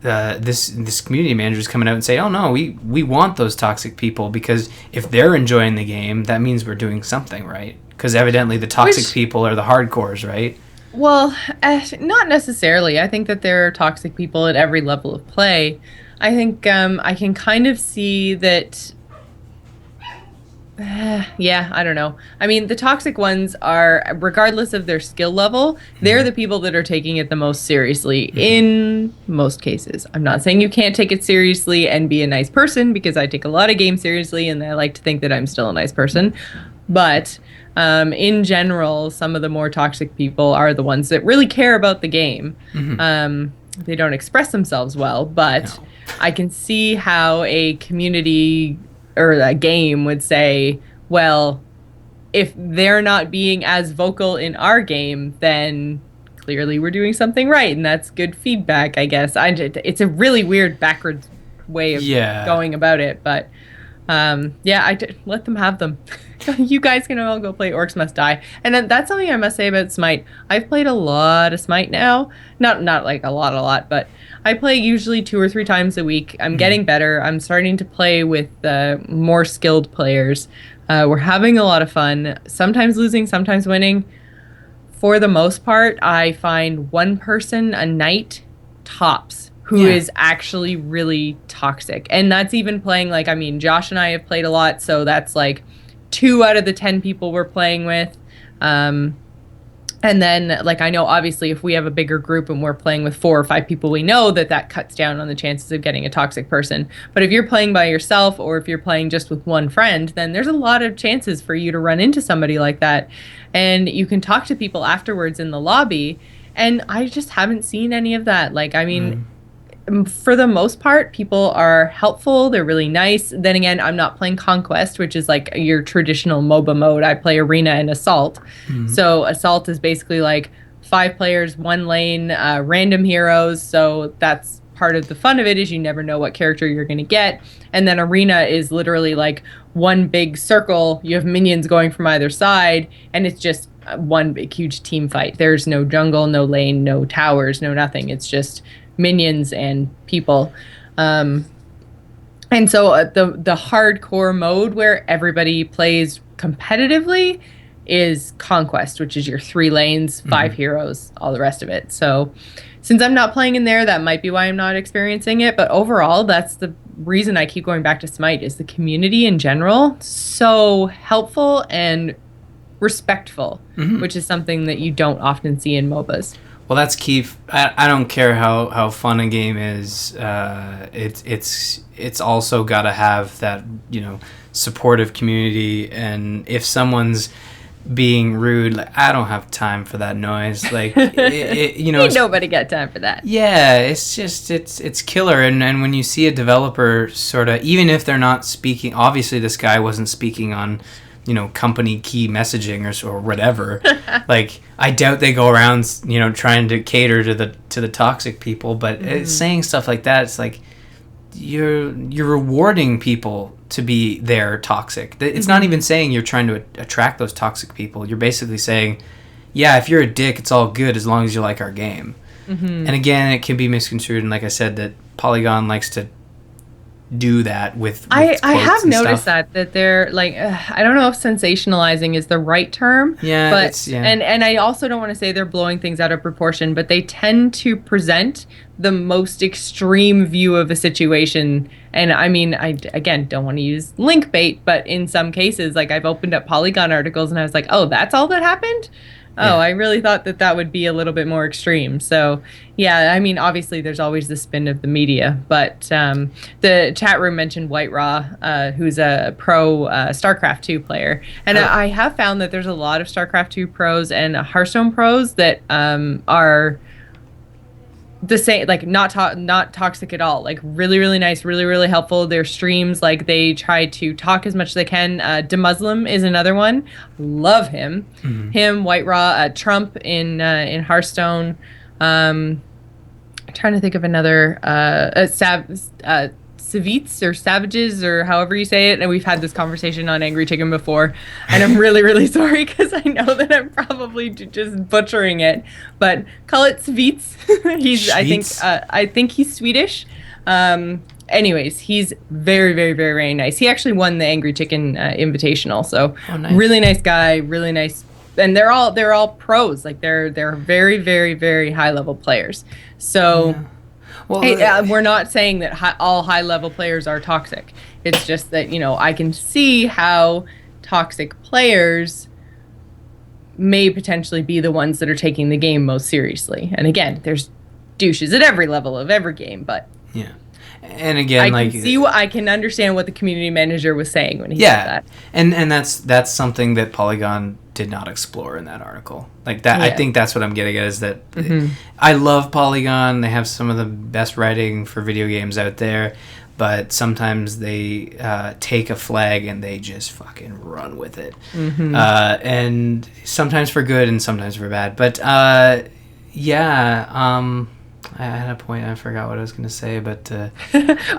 this community manager is coming out and say, oh no, we want those toxic people, because if they're enjoying the game, that means we're doing something right, because evidently the toxic people are the hardcores, right? Well, not necessarily. I think that there are toxic people at every level of play. I think I can kind of see that. Yeah, I don't know. I mean, the toxic ones are, regardless of their skill level, they're the people that are taking it the most seriously in most cases. I'm not saying you can't take it seriously and be a nice person, because I take a lot of games seriously and I like to think that I'm still a nice person. But in general, some of the more toxic people are the ones that really care about the game. They don't express themselves well, but I can see how a community or a game would say, well, if they're not being as vocal in our game, then clearly we're doing something right, and that's good feedback, I guess. It's a really weird backwards way of going about it, but let them have them. You guys can all go play Orcs Must Die. And then that's something I must say about Smite. I've played a lot of Smite now. Not like a lot, but I play usually 2 or 3 times a week. I'm getting better. I'm starting to play with more skilled players. We're having a lot of fun. Sometimes losing, sometimes winning. For the most part, I find one person a night tops who is actually really toxic. And that's even playing, like, I mean, Josh and I have played a lot, so that's like 2 out of the 10 people we're playing with. And then, like, I know obviously if we have a bigger group and we're playing with 4 or 5 people, we know that cuts down on the chances of getting a toxic person. But if you're playing by yourself, or if you're playing just with one friend, then there's a lot of chances for you to run into somebody like that. And you can talk to people afterwards in the lobby. And I just haven't seen any of that. Like, I mean, for the most part, people are helpful. They're really nice. Then again, I'm not playing Conquest, which is like your traditional MOBA mode. I play Arena and Assault. So Assault is basically like 5 players, 1 lane, random heroes. So that's part of the fun of it, is you never know what character you're going to get. And then Arena is literally like one big circle. You have minions going from either side, and it's just one big, huge team fight. There's no jungle, no lane, no towers, no nothing. It's just minions and people. And so the hardcore mode where everybody plays competitively is Conquest, which is your 3 lanes, 5 heroes, all the rest of it. So since I'm not playing in there, that might be why I'm not experiencing it. But overall, that's the reason I keep going back to Smite, is the community in general so helpful and respectful, which is something that you don't often see in MOBAs. Well, that's key. I don't care how fun a game is. It's also got to have that, supportive community. And if someone's being rude, like, I don't have time for that noise. Like, Ain't nobody got time for that. Yeah, it's just it's killer. And when you see a developer sort of, even if they're not speaking, obviously this guy wasn't speaking on company key messaging or whatever. Like, I doubt they go around, trying to cater to the toxic people, but saying stuff like that, it's like you're rewarding people to be there toxic. It's not even saying you're trying to attract those toxic people. You're basically saying, yeah, if you're a dick, it's all good as long as you like our game. And again, it can be misconstrued, and like I said, that Polygon likes to do that with I have noticed stuff. that they're like, I don't know if sensationalizing is the right term. Yeah, but and I also don't want to say they're blowing things out of proportion, but they tend to present the most extreme view of a situation. And I mean, I again don't want to use link bait, but in some cases, like, I've opened up Polygon articles and I was like, oh, that's all that happened? Oh, I really thought that would be a little bit more extreme. So, yeah, I mean, obviously there's always the spin of the media. But the chat room mentioned YAH, who's a pro StarCraft 2 player. And I have found that there's a lot of StarCraft 2 pros and Hearthstone pros that are the same, like, not toxic at all, like, really, really nice, really, really helpful. Their streams, like, they try to talk as much as they can. DeMuslim is another one. Love him. Him, YAH, Trump in Hearthstone. I'm trying to think of another Savits or Savages or however you say it, and we've had this conversation on Angry Chicken before, and I'm really, really sorry because I know that I'm probably just butchering it, but call it Savits. He's I think he's Swedish. Anyways, he's very, very, very, very nice. He actually won the Angry Chicken Invitational, so really nice guy, really nice. And they're all pros. Like, they're very, very, very high level players. So. Yeah. Well, we're not saying that all high-level players are toxic. It's just that, I can see how toxic players may potentially be the ones that are taking the game most seriously. And again, there's douches at every level of every game, but... Yeah. And again, I can understand what the community manager was saying when he said that. And that's something that Polygon did not explore in that article. Like that, I think that's what I'm getting at, is that I love Polygon. They have some of the best writing for video games out there, but sometimes they take a flag and they just fucking run with it. And sometimes for good and sometimes for bad. But I had a point. I forgot what I was going to say, but...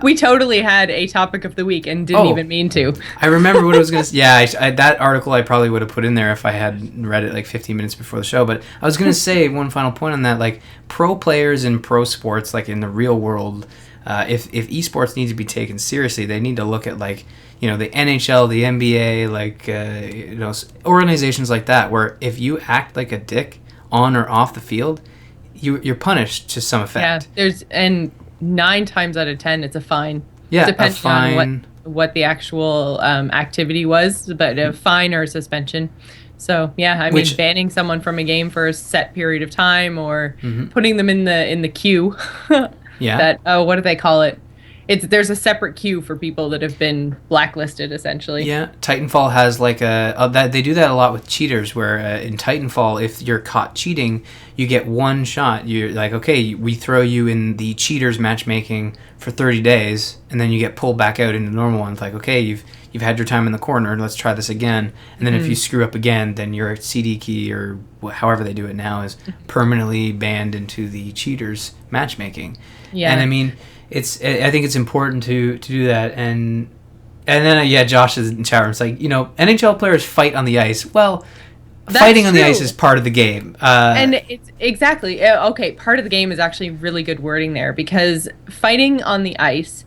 we totally had a topic of the week and didn't even mean to. I remember what I was going to say. Yeah, that article I probably would have put in there if I had read it like 15 minutes before the show. But I was going to say one final point on that. Like, pro players in pro sports, like in the real world, if esports need to be taken seriously, they need to look at, like, the NHL, the NBA, like, organizations like that, where if you act like a dick on or off the field... You're punished to some effect. Yeah, and 9 times out of 10, it's a fine. Yeah, depending on what the actual activity was, but a fine or a suspension. So yeah, I mean, banning someone from a game for a set period of time, or putting them in the queue. Yeah. What do they call it? There's a separate queue for people that have been blacklisted, essentially. Yeah, Titanfall has like that. They do that a lot with cheaters, where in Titanfall, if you're caught cheating, you get one shot. You're like, okay, we throw you in the cheaters matchmaking for 30 days, and then you get pulled back out into normal ones. Like, okay, you've had your time in the corner. Let's try this again. And then if you screw up again, then your CD key, or however they do it now, is permanently banned into the cheaters matchmaking. Yeah, and I mean. I think it's important to do that, and then Josh is in chat room. It's like, NHL players fight on the ice. Well, fighting on the ice is part of the game, and it's exactly okay. Part of the game is actually really good wording there, because fighting on the ice,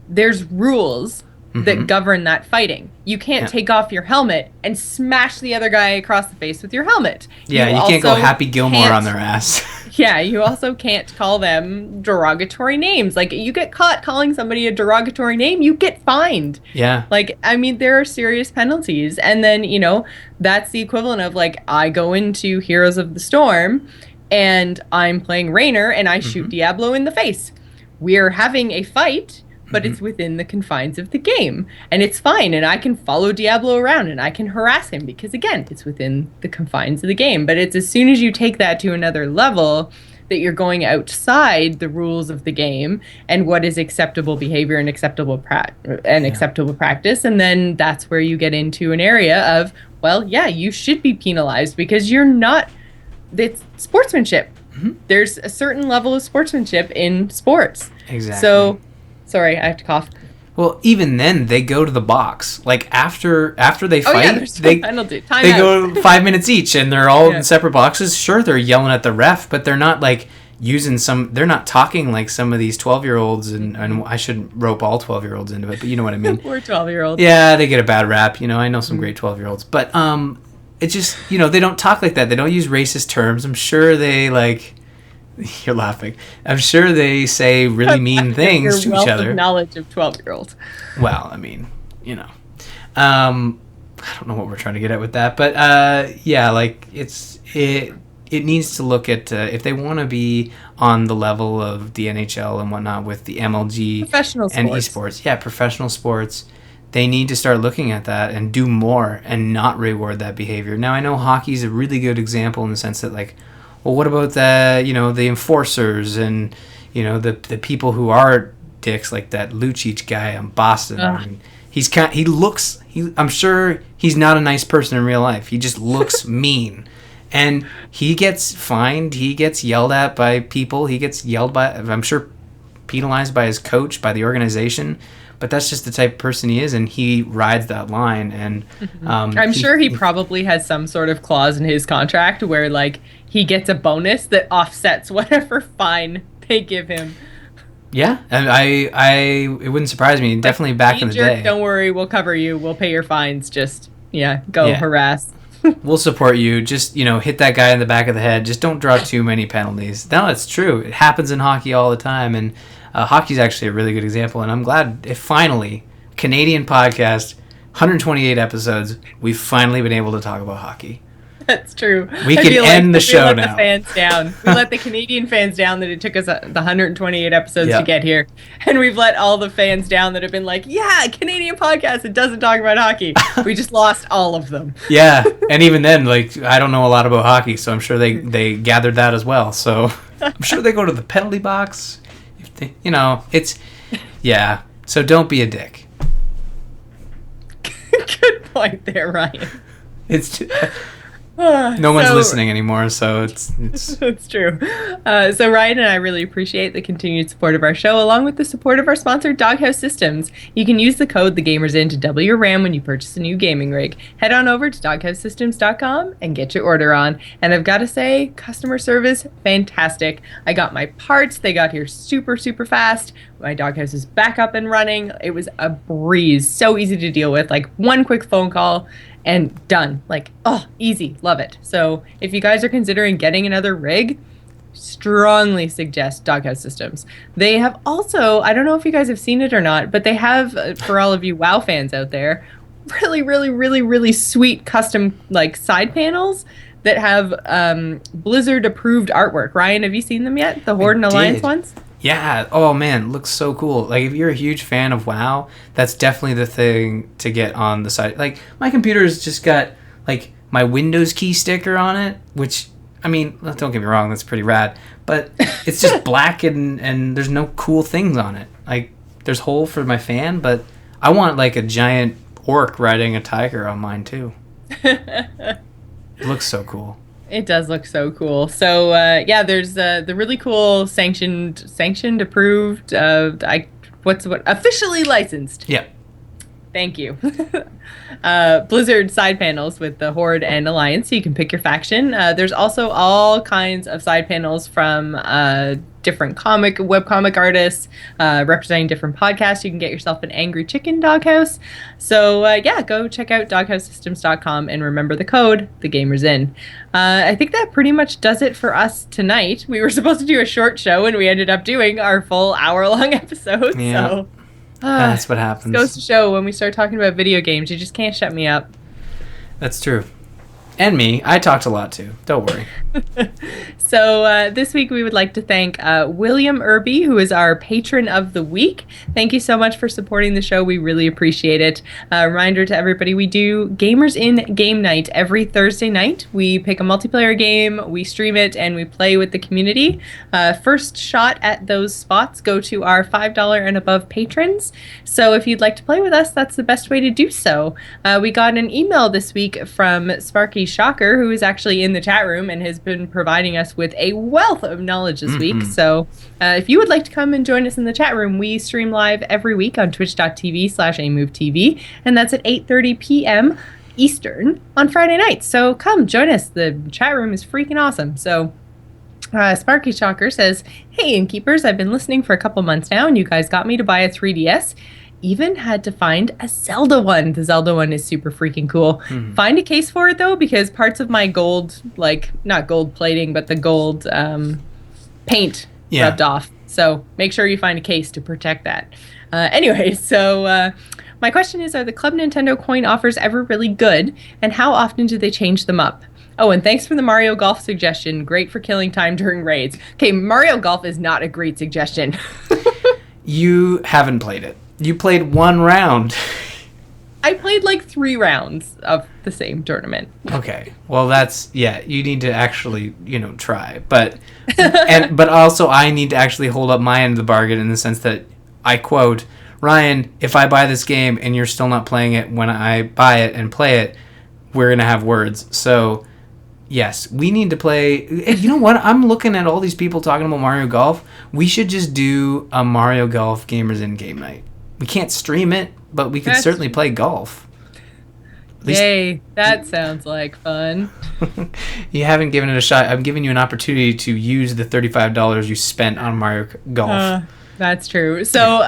there's rules, that govern that fighting. You can't take off your helmet and smash the other guy across the face with your helmet. Yeah, you can't go Happy Gilmore on their ass. Yeah, you also can't call them derogatory names. Like, you get caught calling somebody a derogatory name, you get fined. Yeah. Like, I mean, there are serious penalties. And then, you know, that's the equivalent of, like, I go into Heroes of the Storm and I'm playing Raynor and I shoot Diablo in the face. We're having a fight, but it's within the confines of the game. And it's fine, and I can follow Diablo around, and I can harass him, because, again, it's within the confines of the game. But it's as soon as you take that to another level that you're going outside the rules of the game and what is acceptable behavior and acceptable practice, and then that's where you get into an area of, well, yeah, you should be penalized because you're not... It's sportsmanship. There's a certain level of sportsmanship in sports. Exactly. So... Sorry, I have to cough. Well, even then, they go to the box. Like, after they fight, they go 5 minutes each, and they're all in separate boxes. Sure, they're yelling at the ref, but they're not, like, they're not talking like some of these 12-year-olds, and I shouldn't rope all 12-year-olds into it, but you know what I mean. Poor 12-year-olds. Yeah, they get a bad rap. You know, I know some great 12-year-olds. But it's just, you know, they don't talk like that. They don't use racist terms. I'm sure they, like... You're laughing. I'm sure they say really mean things to each other. Of knowledge of 12-year-olds. Well, I mean, you know, I don't know what we're trying to get at with that, but yeah, like it needs to look at if they want to be on the level of the NHL and whatnot with the MLG professional and sports. esports. Yeah, professional sports. They need to start looking at that and do more and not reward that behavior. Now, I know hockey's a really good example in the sense that, like, well, what about the enforcers and, the people who are dicks, like that Lucic guy in Boston? I mean, I'm sure he's not a nice person in real life. He just looks mean. And he gets fined. He gets yelled at by people. He gets I'm sure, penalized by his coach, by the organization. But that's just the type of person he is, and he rides that line. And I'm sure he probably has some sort of clause in his contract where, like, he gets a bonus that offsets whatever fine they give him. Yeah, and it wouldn't surprise me. Definitely back in the day. Don't worry, we'll cover you. We'll pay your fines. Just harass. We'll support you. Just hit that guy in the back of the head. Just don't draw too many penalties. No, it's true. It happens in hockey all the time, and hockey's actually a really good example. And I'm glad it finally, Canadian podcast, 128 episodes. We've finally been able to talk about hockey. That's true. We can end the show now. The fans down. We let the Canadian fans down that it took us the 128 episodes to get here. And we've let all the fans down that have been like, yeah, Canadian podcast, it doesn't talk about hockey. We just lost all of them. Yeah. And even then, like, I don't know a lot about hockey, so I'm sure they gathered that as well. So I'm sure they go to the penalty box. If they, yeah. So don't be a dick. Good point there, Ryan. It's no one's listening anymore, so it's It's true. So Ryan and I really appreciate the continued support of our show, along with the support of our sponsor, Doghouse Systems. You can use the code TheGamersIn to double your RAM when you purchase a new gaming rig. Head on over to doghousesystems.com and get your order on. And I've got to say, customer service, fantastic. I got my parts. They got here super, super fast. My doghouse is back up and running. It was a breeze. So easy to deal with. Like, one quick phone call and done. Like, oh, easy. Love it. So if you guys are considering getting another rig, strongly suggest Doghouse Systems. They have also, I don't know if you guys have seen it or not, but they have, for all of you WoW fans out there, really, really, really, really sweet custom, like, side panels that have Blizzard approved artwork. Ryan, have you seen them yet? The Horde and Alliance ones? Yeah. Oh, man. Looks so cool. Like, if you're a huge fan of WoW, that's definitely the thing to get on the side. Like, my computer's just got, like, my Windows key sticker on it, which, I mean, don't get me wrong, that's pretty rad. But it's just black and there's no cool things on it. Like, there's hole for my fan, but I want, like, a giant orc riding a tiger on mine, too. It looks so cool. It does look so cool. So, there's the really cool sanctioned, approved, officially licensed. Yeah. Thank you. Blizzard side panels with the Horde and Alliance, so you can pick your faction. There's also all kinds of side panels from different webcomic artists representing different podcasts. You can get yourself an Angry Chicken doghouse. So yeah, go check out doghousesystems.com and remember the code, the gamer's in. I think that pretty much does it for us tonight. We were supposed to do a short show and we ended up doing our full hour-long episode. Yeah. So that's what happens. It goes to show when we start talking about video games, you just can't shut me up. That's true. And me. I talked a lot too. Don't worry. So this week we would like to thank William Irby, who is our patron of the week. Thank you so much for supporting the show. We really appreciate it. Reminder to everybody, we do Gamers in Game Night every Thursday night. We pick a multiplayer game, we stream it, and we play with the community. First shot at those spots go to our $5 and above patrons. So if you'd like to play with us, that's the best way to do so. We got an email this week from Sparky Shocker, who is actually in the chat room and has been providing us with a wealth of knowledge this week. So if you would like to come and join us in the chat room, we stream live every week on twitch.tv/amovetv, and that's at 8:30 p.m. Eastern on Friday nights. So come join us. The chat room is freaking awesome. So Sparky Shocker says, "Hey, Innkeepers, I've been listening for a couple months now, and you guys got me to buy a 3DS. Even had to find a Zelda one. The Zelda one is super freaking cool. Find a case for it, though, because parts of my gold, like, not gold plating, but the gold paint rubbed off. So make sure you find a case to protect that. Anyway, so my question is, are the Club Nintendo coin offers ever really good? And how often do they change them up? Oh, and thanks for the Mario Golf suggestion. Great for killing time during raids. Okay, Mario Golf is not a great suggestion. You haven't played it. You played one round. I played like 3 rounds of the same tournament. Okay. Well, you need to actually, try. But but also I need to actually hold up my end of the bargain in the sense that I quote, Ryan, if I buy this game and you're still not playing it when I buy it and play it, we're going to have words. So, yes, we need to play. You know what? I'm looking at all these people talking about Mario Golf. We should just do a Mario Golf Gamers in Game Night. We can't stream it, but we could certainly play golf. Yay, that sounds like fun. You haven't given it a shot. I'm giving you an opportunity to use the $35 you spent on Mario Golf. That's true. So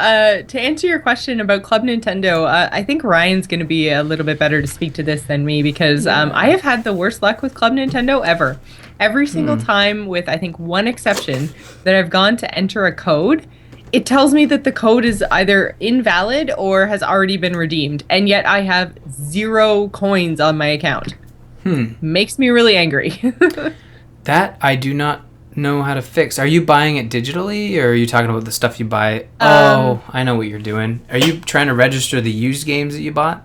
to answer your question about Club Nintendo, I think Ryan's going to be a little bit better to speak to this than me because I have had the worst luck with Club Nintendo ever. Every single time, with I think one exception, that I've gone to enter a code, it tells me that the code is either invalid or has already been redeemed, and yet I have 0 coins on my account. Makes me really angry. That I do not know how to fix. Are you buying it digitally, or are you talking about the stuff you buy? I know what you're doing. Are you trying to register the used games that you bought?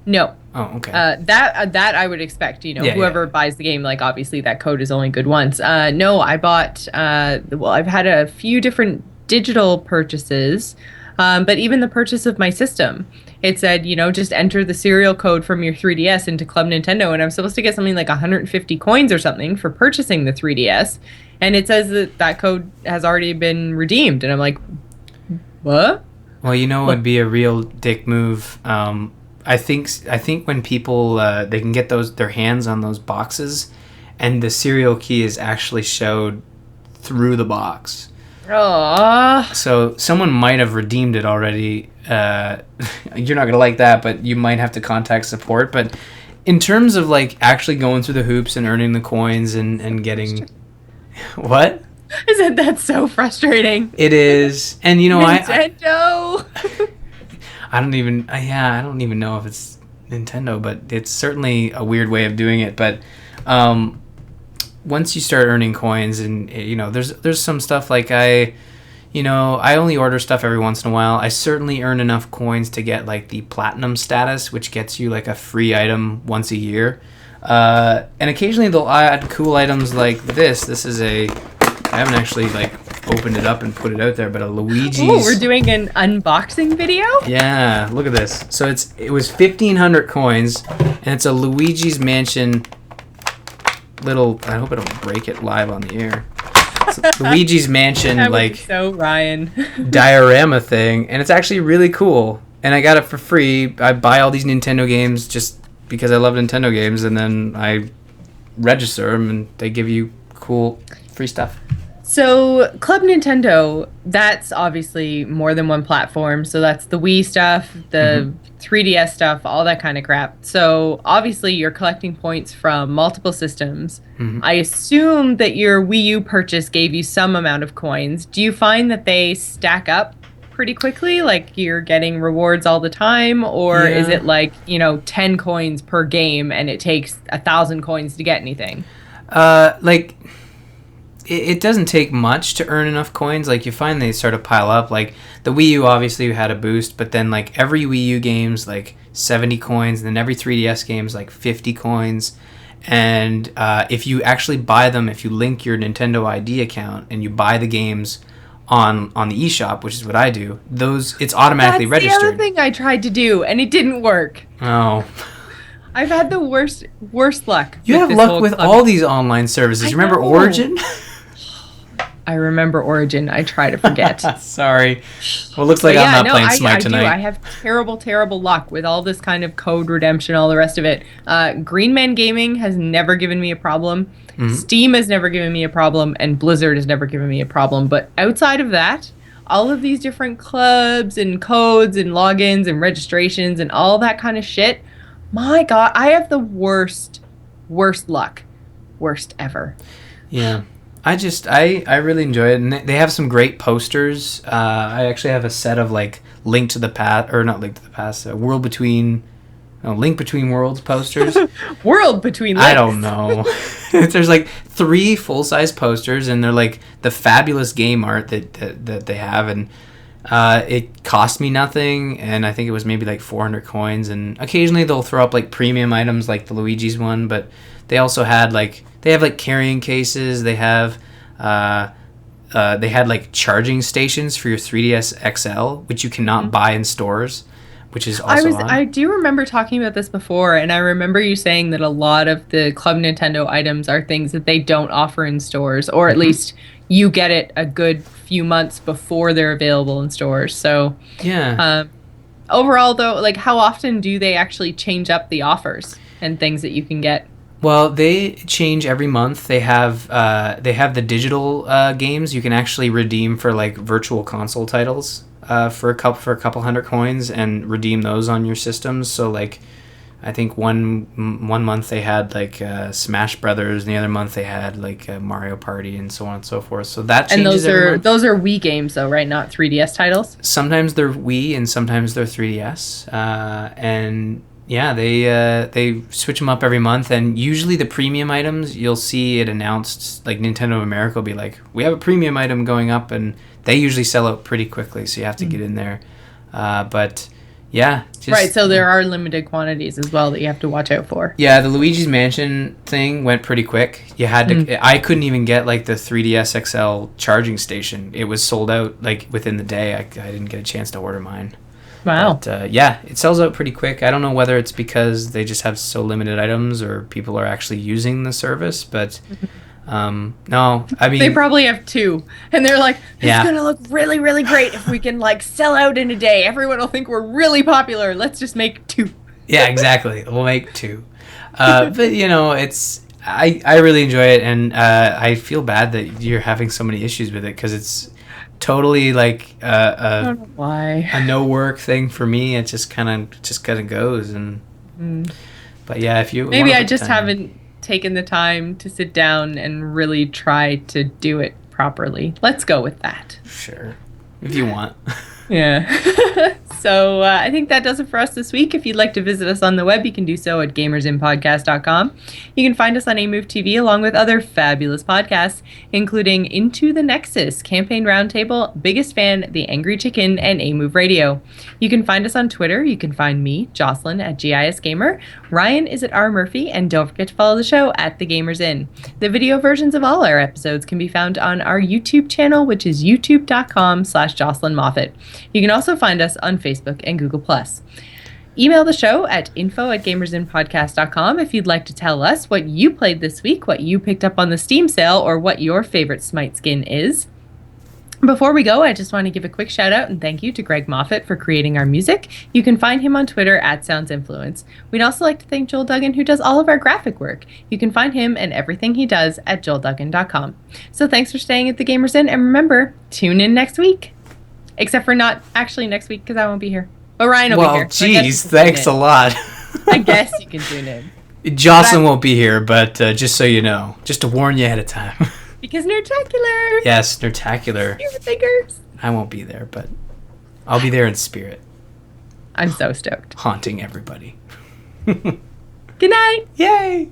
No. Oh, okay. That I would expect, whoever buys the game, like, obviously that code is only good once. No, I bought, I've had a few different digital purchases, but even the purchase of my system, it said, just enter the serial code from your 3DS into Club Nintendo, and I'm supposed to get something like 150 coins or something for purchasing the 3DS, and it says that code has already been redeemed, and I'm like, what? Well, it would be a real dick move. I think when people they can get their hands on those boxes, and the serial key is actually showed through the box. So someone might have redeemed it already. You're not gonna like that, but you might have to contact support. But in terms of like actually going through the hoops and earning the coins and getting what? I said that's so frustrating. It is, and Nintendo. I don't even know if it's Nintendo, but it's certainly a weird way of doing it. But once you start earning coins, and there's some stuff like I only order stuff every once in a while. I certainly earn enough coins to get like the platinum status, which gets you like a free item once a year. And occasionally they'll add cool items like this. This is I haven't actually like opened it up and put it out there, but a Luigi's. Oh, we're doing an unboxing video? Yeah, look at this. So it was 1,500 coins, and it's a Luigi's Mansion little. I hope I don't break it live on the air. Luigi's Mansion, that would like be so Ryan diorama thing, and it's actually really cool. and I got it for free. I buy all these Nintendo games just because I love Nintendo games, and then I register them, and they give you cool free stuff. So, Club Nintendo, that's obviously more than one platform. So, that's the Wii stuff, the 3DS stuff, all that kind of crap. So, obviously, you're collecting points from multiple systems. I assume that your Wii U purchase gave you some amount of coins. Do you find that they stack up pretty quickly? Like, you're getting rewards all the time? Or is it like, 10 coins per game and it takes 1,000 coins to get anything? It doesn't take much to earn enough coins. Like, you find they sort of pile up. Like, the Wii U obviously had a boost, but then, like, every Wii U game's, like, 70 coins, and then every 3DS game's, like, 50 coins. And if you actually buy them, if you link your Nintendo ID account and you buy the games on the eShop, which is what I do, it's automatically registered. That's the other thing I tried to do, and it didn't work. Oh. I've had the worst luck. You have luck with all these online services. Remember Origin? I remember Origin. I try to forget. Sorry. Well, it looks like I'm not playing Smite tonight. I have terrible luck with all this kind of code redemption, all the rest of it. Green Man Gaming has never given me a problem. Steam has never given me a problem. And Blizzard has never given me a problem. But outside of that, all of these different clubs and codes and logins and registrations and all that kind of shit, my God, I have the worst luck. Worst ever. Yeah. I really enjoy it, and they have some great posters. I actually have a set of like Link to the Past, or not Link to the Past, Link Between Worlds posters. World Between Links. I don't know. There's like 3 full-size posters, and they're like the fabulous game art that they have, and it cost me nothing, and I think it was maybe like 400 coins, and occasionally they'll throw up like premium items like the Luigi's one, but they also had they have like carrying cases. They have they had like charging stations for your 3DS XL, which you cannot buy in stores, which is also odd. I do remember talking about this before, and I remember you saying that a lot of the Club Nintendo items are things that they don't offer in stores, or at least you get it a good few months before they're available in stores. So yeah. Overall, though, like, how often do they actually change up the offers and things that you can get? Well, they change every month. They have the digital games you can actually redeem for like virtual console titles for a couple hundred coins, and redeem those on your systems. So like, I think one month they had like Smash Brothers, and the other month they had like Mario Party, and so on and so forth. So that changes. And those are Wii games though, right? Not 3DS titles. Sometimes they're Wii and sometimes they're 3DS, and yeah, they switch them up every month, and usually the premium items, you'll see it announced, like Nintendo of America will be like, we have a premium item going up, and they usually sell out pretty quickly, so you have to get in there. But yeah. Right, so there are limited quantities as well that you have to watch out for. Yeah, the Luigi's Mansion thing went pretty quick. You had to. I couldn't even get like the 3DS XL charging station. It was sold out like within the day. I didn't get a chance to order mine. Wow. But, yeah, it sells out pretty quick. I don't know whether it's because they just have so limited items or people are actually using the service, but no, I mean... They probably have 2, and they're like, it's going to look really, really great if we can, like, sell out in a day. Everyone will think we're really popular. Let's just make 2. Yeah, exactly. We'll make 2. But, it's... I really enjoy it, and I feel bad that you're having so many issues with it, because it's totally like I don't know why. A no work thing for me. It just kind of goes, and but yeah, if you maybe I just haven't taken the time to sit down and really try to do it properly. Let's go with that. Sure, if you want. Yeah. So I think that does it for us this week. If you'd like to visit us on the web, you can do so at gamersinpodcast.com. You can find us on A-Move TV along with other fabulous podcasts, including Into the Nexus, Campaign Roundtable, Biggest Fan, The Angry Chicken, and A-Move Radio. You can find us on Twitter. You can find me, Jocelyn, at GISGamer. Ryan is at R. Murphy, and don't forget to follow the show at The Gamers Inn. The video versions of all our episodes can be found on our YouTube channel, which is youtube.com/Jocelyn Moffat. You can also find us on Facebook and Google+. Email the show at info@gamersinpodcast.com if you'd like to tell us what you played this week, what you picked up on the Steam sale, or what your favorite Smite skin is. Before we go, I just want to give a quick shout out and thank you to Greg Moffat for creating our music. You can find him on Twitter at SoundsInfluence. We'd also like to thank Joel Duggan, who does all of our graphic work. You can find him and everything he does at joelduggan.com. So thanks for staying at the Gamers Inn, and remember, tune in next week. Except for not actually next week, because I won't be here. But Ryan will be here. Well, geez, thanks a lot. I guess you can tune in. Jocelyn won't be here, but just so you know, just to warn you ahead of time. Because Nerdtacular! Yes, Nerdtacular. Spirit fingers! I won't be there, but I'll be there in spirit. I'm so stoked. Haunting everybody. Good night! Yay!